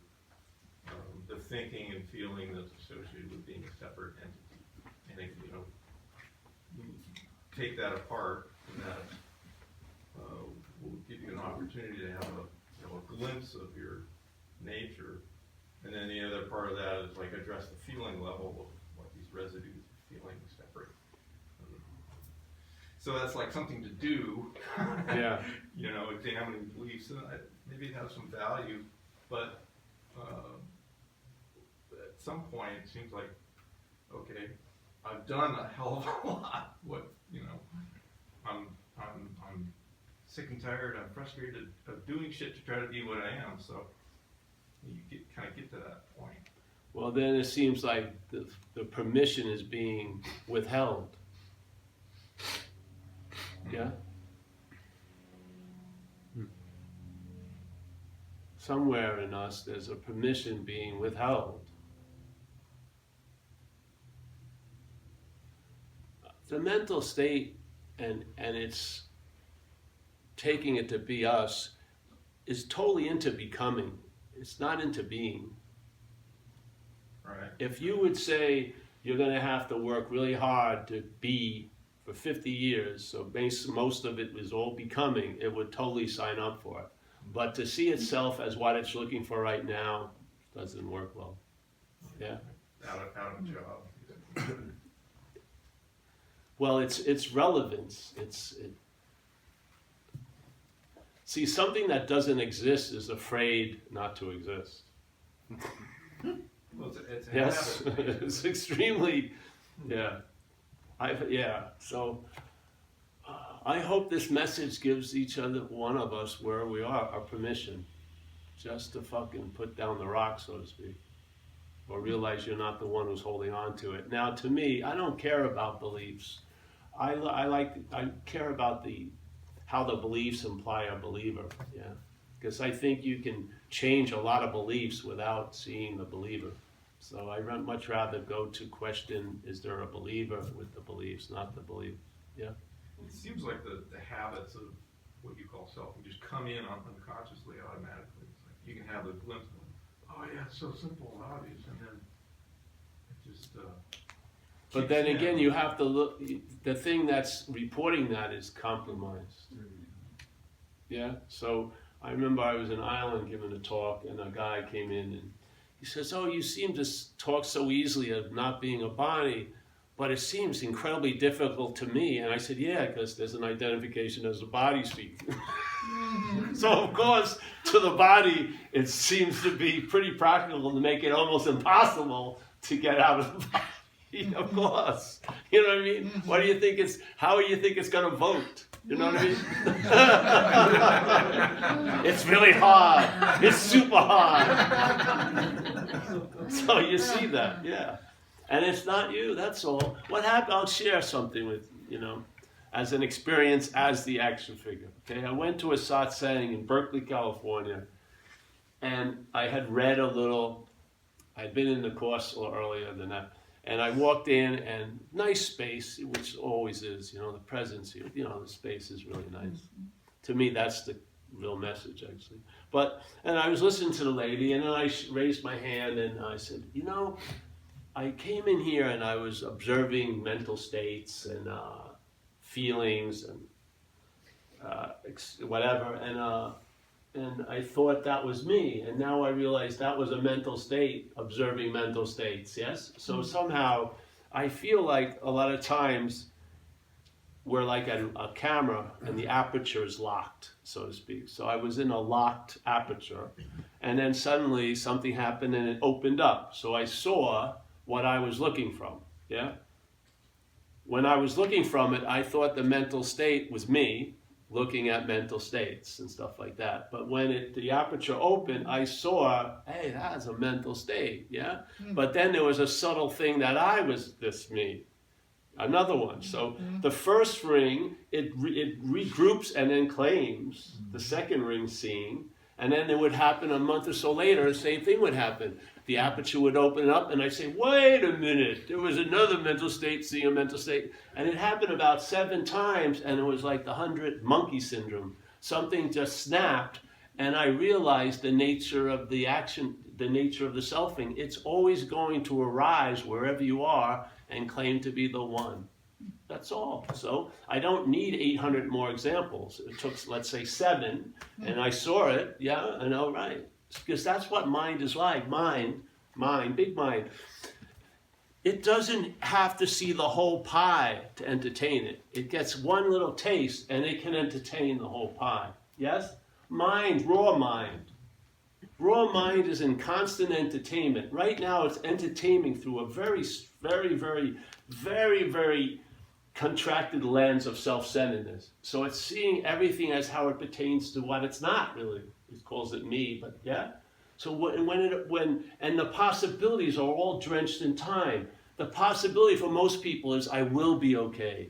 the thinking and feeling that's associated with being a separate entity, and then, you know, take that apart, and that will give you an opportunity to have a glimpse of your nature, and then the other part of that is like address the feeling level of what these residues of feeling separate. So that's like something to do. Yeah. You know, examining beliefs, and maybe it has some value, but at some point it seems like, okay, I've done a hell of a lot. What, you know, I'm sick and tired. I'm frustrated of doing shit to try to be what I am. So you kind of get to that point. Well, then it seems like the permission is being withheld. Yeah? Somewhere in us there's a permission being withheld. The mental state and it's taking it to be us is totally into becoming. It's not into being. Right. If you would say you're going to have to work really hard to be for 50 years, so most of it was all becoming, it would totally sign up for it. But to see itself as what it's looking for right now doesn't work well. Yeah? Out of job. Well, it's relevance. See, something that doesn't exist is afraid not to exist. Well, it's a Yes, habit. it's extremely, yeah. So I hope this message gives each other, one of us, where we are, our permission, just to fucking put down the rock, so to speak, or realize you're not the one who's holding on to it. Now, to me, I don't care about beliefs. I care about how the beliefs imply a believer. Yeah, because I think you can change a lot of beliefs without seeing the believer. So I much rather go to question, is there a believer with the beliefs, not the belief. Yeah. It seems like the habits of what you call self can just come in unconsciously, automatically. It's like you can have the glimpse of, oh yeah, it's so simple and obvious, and then it just. But then again, you have to look. The thing that's reporting that is compromised. Yeah. So I remember I was in Ireland giving a talk, and a guy came in and he says, "Oh, you seem to talk so easily of not being a body, but it seems incredibly difficult to me." And I said, "Yeah, because there's an identification as a body speaking." So of course, to the body, it seems to be pretty practical to make it almost impossible to get out of the body. Of course, you know what I mean. What do you think how do you think it's going to vote? You know what I mean? It's really hard. It's super hard. So you see that, yeah. And it's not you, that's all. What happened, I'll share something with, as an experience as the action figure. Okay, I went to a satsang in Berkeley, California, and I had read a little. I'd been in the course a little earlier than that. And I walked in, and nice space, which always is, the presence here, the space is really nice. To me, that's the real message, actually. And I was listening to the lady, and then I raised my hand, and I said, I came in here, and I was observing mental states and feelings and whatever, and I thought that was me, and now I realize that was a mental state, observing mental states, yes? So somehow, I feel like a lot of times, we're like a camera and the aperture is locked, so to speak. So I was in a locked aperture, and then suddenly something happened and it opened up. So I saw what I was looking from, yeah? When I was looking from it, I thought the mental state was me looking at mental states and stuff like that. But when the aperture opened, I saw, hey, that's a mental state, yeah? But then there was a subtle thing that I was this me. Another one. So the first ring, it regroups and then claims. The second ring seeing. And then it would happen a month or so later, the same thing would happen. The aperture would open up and I'd say, wait a minute, there was another mental state seeing a mental state. And it happened about 7 times, and it was like the 100 monkey syndrome. Something just snapped, and I realized the nature of the action, the nature of the selfing. It's always going to arise wherever you are and claim to be the one. That's all. So I don't need 800 more examples. It took, let's say, 7, and I saw it, yeah, and all right. Because that's what mind is like. Mind, big mind. It doesn't have to see the whole pie to entertain it. It gets one little taste, and it can entertain the whole pie. Yes? Mind, raw mind. Raw mind is in constant entertainment. Right now, it's entertaining through a very, very, very, very, very contracted lens of self-centeredness. So it's seeing everything as how it pertains to what it's not really. It calls it me, but yeah. So and the possibilities are all drenched in time. The possibility for most people is I will be okay.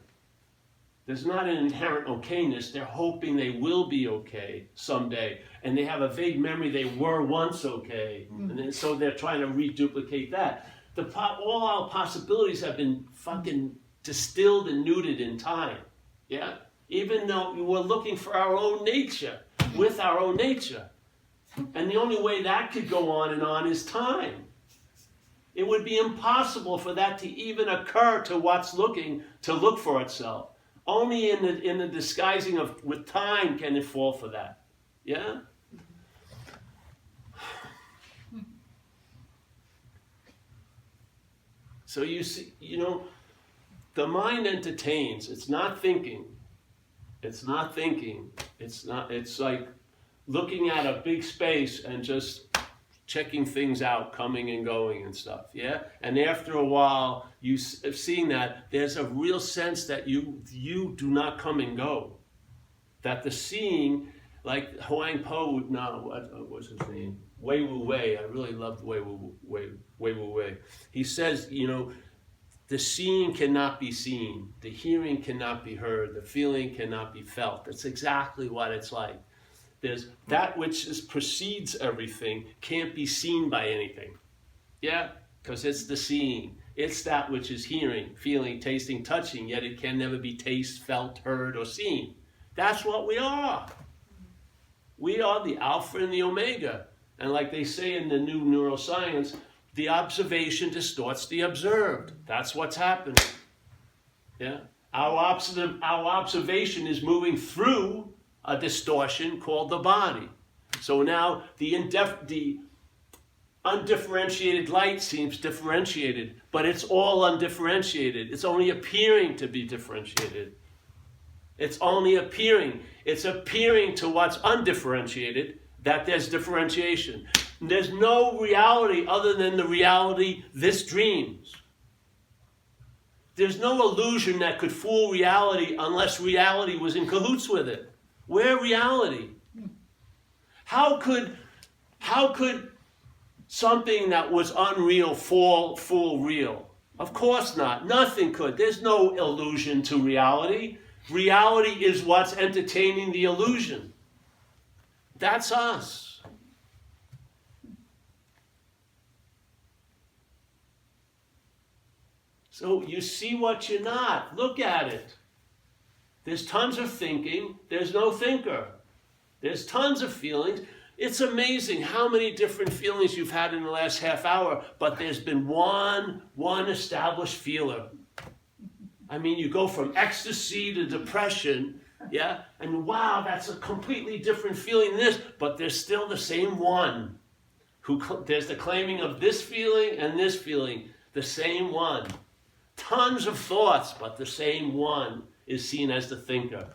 There's not an inherent okayness. They're hoping they will be okay someday. And they have a vague memory they were once okay. And then, so they're trying to reduplicate that. All our possibilities have been fucking distilled and neutered in time. Yeah? Even though we're looking for our own nature, with our own nature. And the only way that could go on and on is time. It would be impossible for that to even occur to what's looking to look for itself. Only in the disguising of with time can it fall for that. Yeah? So you see, the mind entertains. It's not thinking. It's like looking at a big space and just checking things out, coming and going and stuff, yeah? And after a while, seeing that, there's a real sense that you do not come and go. That the seeing, like Huang Po, what was his name? Wei Wu Wei. I really loved Wei Wu Wei. He says, the seeing cannot be seen, the hearing cannot be heard, the feeling cannot be felt. That's exactly what it's like. There's that which precedes everything can't be seen by anything. Yeah? Because it's the seeing. It's that which is hearing, feeling, tasting, touching, yet it can never be tasted, felt, heard, or seen. That's what we are. We are the Alpha and the Omega. And like they say in the new neuroscience, the observation distorts the observed. That's what's happening. Yeah? Our observation is moving through a distortion called the body. So now the undifferentiated light seems differentiated, but it's all undifferentiated. It's only appearing to be differentiated. It's only appearing. It's appearing to what's undifferentiated that there's differentiation. There's no reality other than the reality this dreams. There's no illusion that could fool reality unless reality was in cahoots with it. Where reality? How could something that was unreal fool real? Of course not. Nothing could. There's no illusion to reality. Reality is what's entertaining the illusion. That's us. So you see what you're not. Look at it. There's tons of thinking. There's no thinker. There's tons of feelings. It's amazing how many different feelings you've had in the last half hour, but there's been one established feeler. I mean, you go from ecstasy to depression, yeah? And wow, that's a completely different feeling than this, but there's still the same one. There's the claiming of this feeling and this feeling, the same one. Tons of thoughts, but the same one. is seen as the thinker.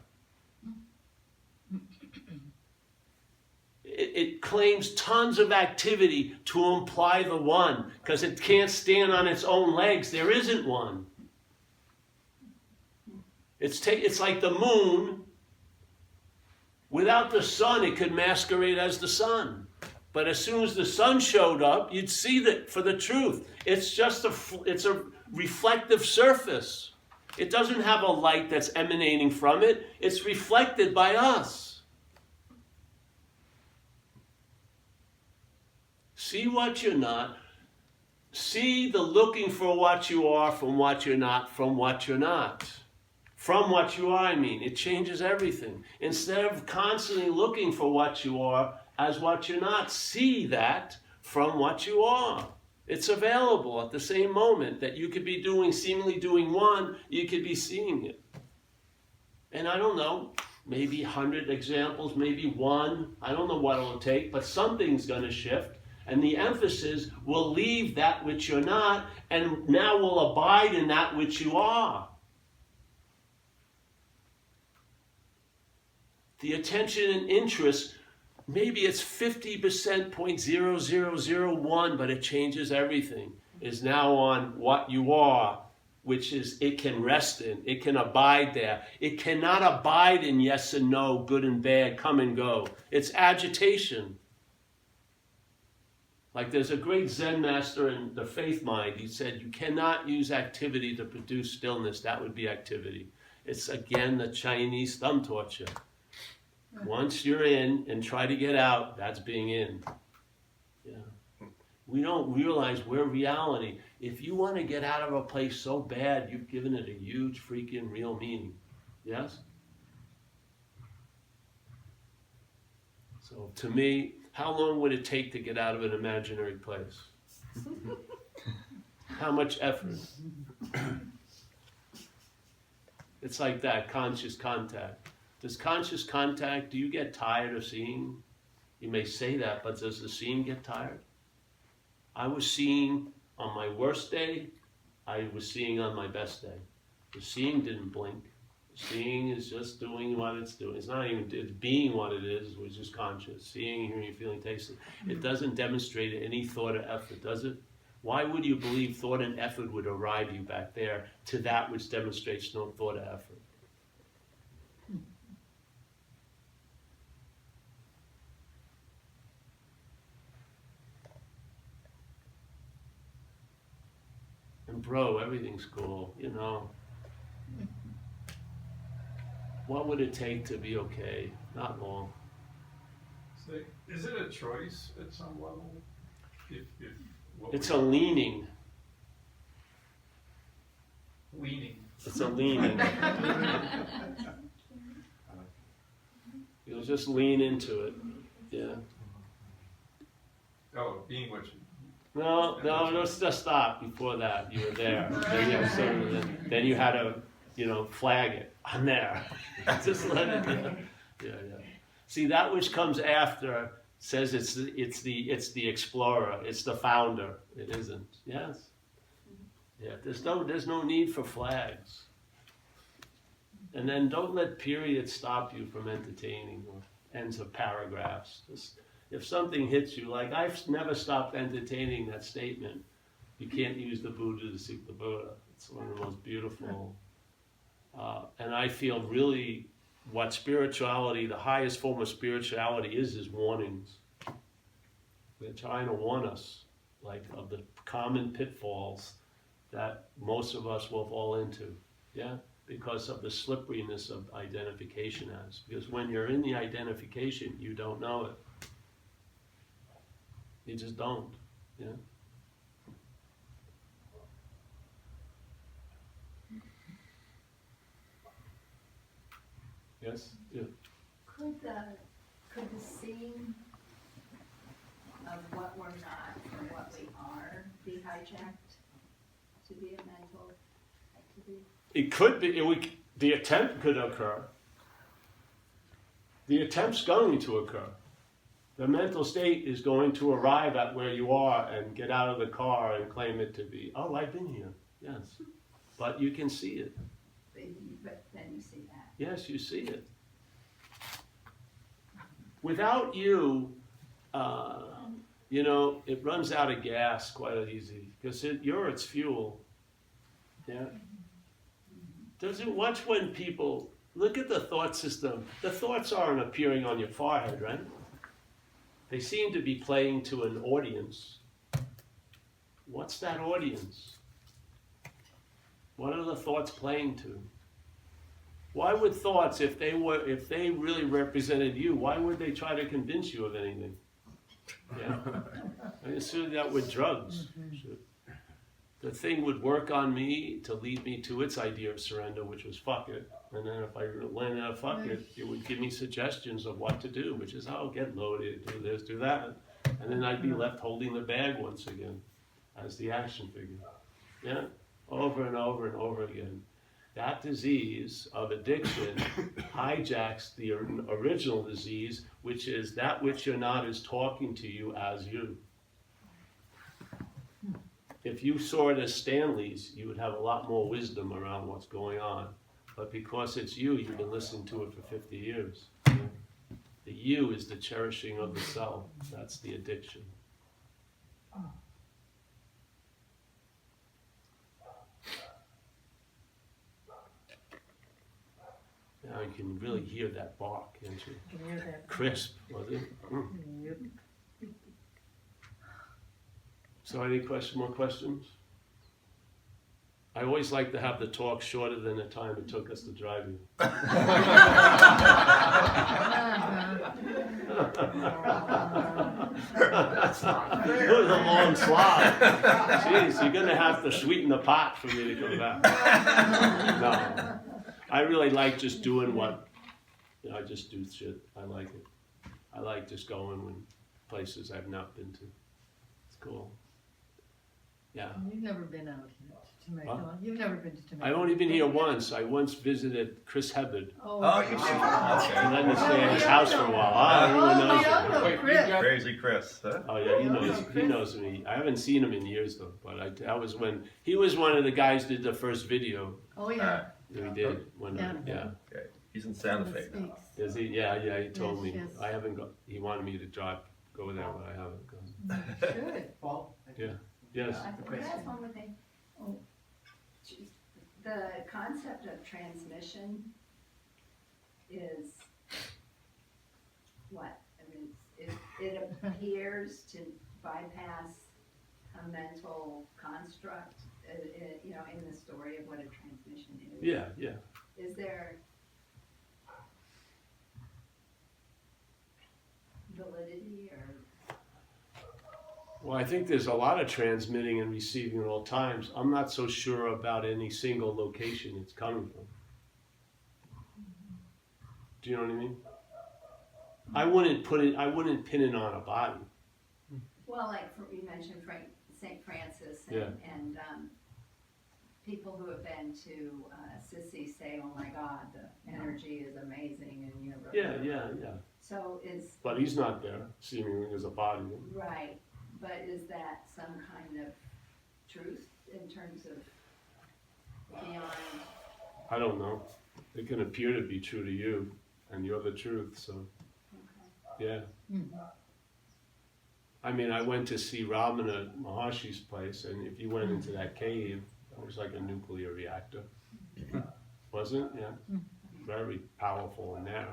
It claims tons of activity to imply the one, because it can't stand on its own legs. There isn't one. It's like the moon. Without the sun, it could masquerade as the sun. But as soon as the sun showed up, you'd see that for the truth. It's just it's a reflective surface. It doesn't have a light that's emanating from it. It's reflected by us. See what you're not. See the looking for what you are from what you're not, from what you're not. From what you are, I mean. It changes everything. Instead of constantly looking for what you are as what you're not, see that from what you are. It's available at the same moment that you could be seemingly doing one, you could be seeing it. And I don't know, maybe 100 examples, maybe one. I don't know what it'll take, but something's going to shift. And the emphasis will leave that which you're not, and now will abide in that which you are. The attention and interest, maybe it's 50%, 0.0001, but it changes everything, is now on what you are, which is it can rest in, it can abide there. It cannot abide in yes and no, good and bad, come and go. It's agitation. Like there's a great Zen master in the faith mind. He said, you cannot use activity to produce stillness. That would be activity. It's again the Chinese thumb torture. Once you're in and try to get out, that's being in. Yeah. We don't realize we're reality. If you want to get out of a place so bad, you've given it a huge freaking real meaning. Yes? So to me, how long would it take to get out of an imaginary place? How much effort? It's like that, conscious contact. Does conscious contact, do you get tired of seeing? You may say that, but does the seeing get tired? I was seeing on my worst day, I was seeing on my best day. The seeing didn't blink. Seeing is just doing what it's doing. It's not even it's being what it is, which is conscious. Seeing, hearing, feeling, tasting. It doesn't demonstrate any thought or effort, does it? Why would you believe thought and effort would arrive you back there to that which demonstrates no thought or effort? And bro, everything's cool, you know. What would it take to be okay? Not long. So is it a choice at some level? It's a leaning. Leaning. It's a leaning. You'll just lean into it. Yeah. Oh, being what you. No, let's just stop before that. You were there. Then you had to, flag it. I'm there. Just let it. Yeah. See, that which comes after says it's the explorer. It's the founder. It isn't. Yes. Yeah. There's no need for flags. And then don't let periods stop you from entertaining or ends of paragraphs. Just, if something hits you, like I've never stopped entertaining that statement, you can't use the Buddha to seek the Buddha. It's one of the most beautiful. And I feel really what spirituality, the highest form of spirituality is warnings. They're trying to warn us, like, of the common pitfalls that most of us will fall into. Yeah? Because of the slipperiness of identification as. Because when you're in the identification, you don't know it. You just don't. Yeah? Yes? Yeah. Could the seeing of what we're not or what we are be hijacked to be a mental activity? It could be. The attempt could occur. The attempt's going to occur. The mental state is going to arrive at where you are and get out of the car and claim it to be, oh, I've been here. Yes. But you can see it. but then you see that. Yes, you see it. Without you, you know, it runs out of gas quite easy because you're its fuel. Yeah. Watch when people look at the thought system. The thoughts aren't appearing on your forehead, right? They seem to be playing to an audience. What's that audience? What are the thoughts playing to? Why would thoughts, if they really represented you, why would they try to convince you of anything? Yeah. I assume that with drugs. The thing would work on me to lead me to its idea of surrender, which was fuck it. And then if I landed on fuck it, it would give me suggestions of what to do, which is, oh, get loaded, do this, do that. And then I'd be left holding the bag once again as the action figure. Yeah? Over and over and over again. That disease of addiction hijacks the original disease, which is that which you're not is talking to you as you. If you saw it as Stanley's, you would have a lot more wisdom around what's going on. But because it's you, you've been listening to it for 50 years. Yeah? The you is the cherishing of the self. That's the addiction. Now you can really hear that bark, can't you? You can hear that. Crisp, was it? Mm. Yep. So any more questions? I always like to have the talk shorter than the time it took us to drive you. It was a long slog. Jeez, you're going to have to sweeten the pot for me to come back. No. I really like just doing what, you know, I just do shit. I like it. I like just going when places I've not been to. It's cool. Yeah. You've never been out here to Temecula. Huh? You've never been to Temecula. I've only been here once. I once visited Chris Hedderman. Oh, you should. And Okay. then to stay at his house for a while. Everyone knows him. Wait, Chris. Crazy Chris, huh? Oh yeah, he knows me. I haven't seen him in years though, but that was when he was one of the guys who did the first video Oh, yeah. that we did. When Yeah. Okay. He's in Santa Fe now. Is he? Yeah, he told Yes, me. yes. I haven't got. He wanted me to go there, but I haven't gone. Good. Paul? Yes. I think that's one more thing. Oh. The concept of transmission is what? I mean, it appears to bypass a mental construct, you know, in the story of what a transmission is. Yeah. Is there validity or? Well, I think there's a lot of transmitting and receiving at all times. I'm not so sure about any single location it's coming from. Do you know what I mean? I wouldn't pin it on a body. Well, like you mentioned St. Francis Yeah. and people who have been to Sissy say, "Oh my God, the energy is amazing," and you know. Yeah. So But he's not there, seemingly as a body. right, but is that some kind of truth in terms of beyond? I don't know. It can appear to be true to you, and you're the truth. So, yeah. I mean, I went to see Ramana Maharshi's place, and if you went into that cave, it was like a nuclear reactor. Wasn't it? Yeah. Very powerful in there.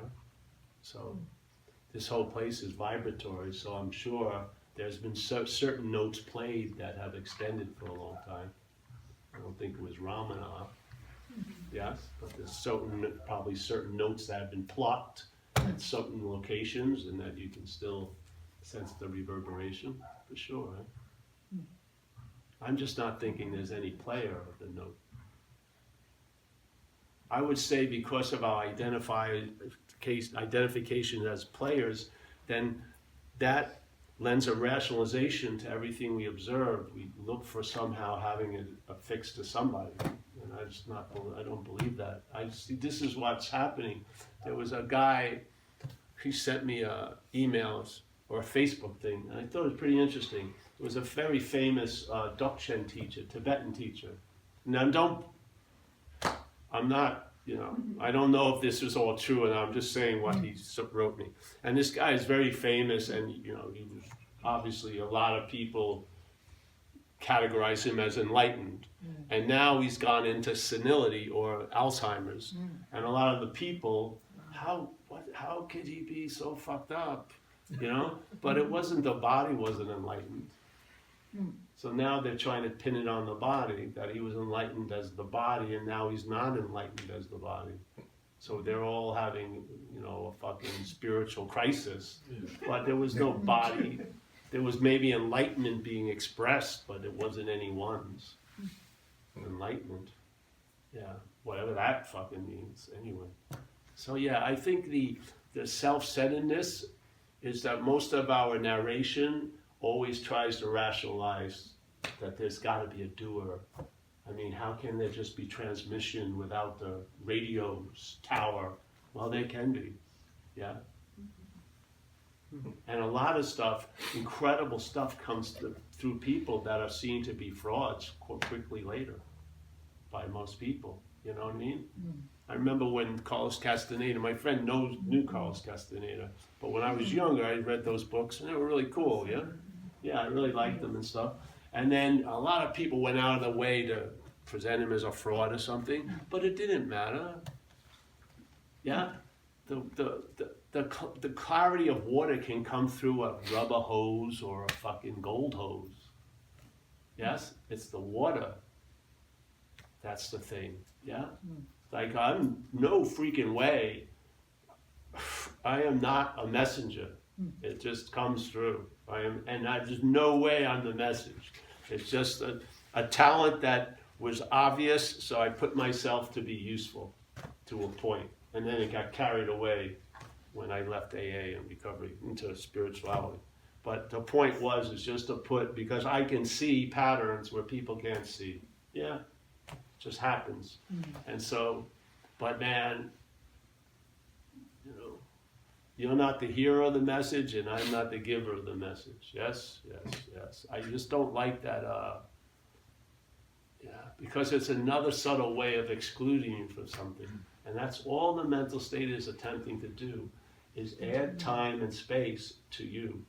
So, this whole place is vibratory, so I'm sure there's been certain notes played that have extended for a long time. I don't think it was Ramana. Yes, but there's probably certain notes that have been plucked at certain locations, and that you can still sense the reverberation, for sure. Right? I'm just not thinking there's any player of the note. I would say because of our identification as players, then that lends a rationalization to everything we observe. We look for somehow having it affixed to somebody. And I don't believe that. This is what's happening. There was a guy, he sent me emails or a Facebook thing, and I thought it was pretty interesting. It was a very famous Dzogchen teacher, Tibetan teacher. Now I'm not, I don't know if this is all true, and I'm just saying what he wrote me. And this guy is very famous, and he was obviously, a lot of people categorize him as enlightened. And now he's gone into senility or Alzheimer's. And a lot of the people, how could he be so fucked up? But it wasn't, the body wasn't enlightened. So now they're trying to pin it on the body, that he was enlightened as the body, and now he's not enlightened as the body. So they're all having, a fucking spiritual crisis. But there was no body. There was maybe enlightenment being expressed, but it wasn't anyone's. Enlightenment. Yeah, whatever that fucking means, anyway. So yeah, I think the self-centeredness is that most of our narration always tries to rationalize that there's got to be a doer. I mean, how can there just be transmission without the radio tower? Well, there can be, yeah. And a lot of stuff, incredible stuff, comes through people that are seen to be frauds quickly later by most people. You know what I mean? I remember when Carlos Castaneda, my friend knew Carlos Castaneda, but when I was younger, I read those books, and they were really cool, yeah? Yeah, I really liked them and stuff. And then a lot of people went out of their way to present him as a fraud or something, but it didn't matter. Yeah? The clarity of water can come through a rubber hose or a fucking gold hose. Yes? It's the water. That's the thing. Yeah? Like, I'm no freaking way. I am not a messenger. It just comes through. There's no way I'm the message. It's just a talent that was obvious, so I put myself to be useful to a point. And then it got carried away when I left AA and recovery into spirituality. But the point is just to put, because I can see patterns where people can't see. Yeah, it just happens. And so, but man, you're not the hearer of the message, and I'm not the giver of the message. Yes, yes, yes. I just don't like that, because it's another subtle way of excluding you from something. And that's all the mental state is attempting to do, is add time and space to you.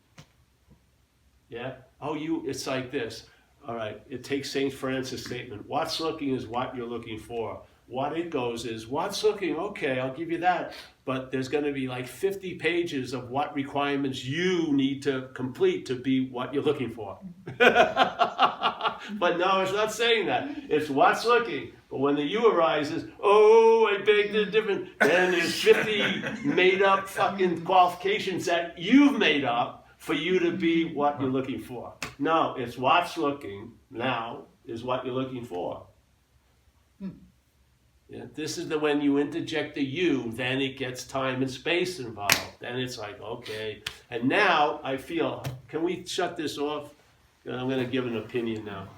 Yeah? It's like this. All right, it takes St. Francis' statement. What's looking is what you're looking for. What it goes is, what's looking, okay, I'll give you that. But there's going to be like 50 pages of what requirements you need to complete to be what you're looking for. But no, it's not saying that. It's what's looking. But when the you arises, I beg the different, then there's 50 made up fucking qualifications that you've made up for you to be what you're looking for. No, it's what's looking now is what you're looking for. Yeah, this is when you interject the you, then it gets time and space involved. Then it's like, okay. And now I feel, can we shut this off? I'm going to give an opinion now.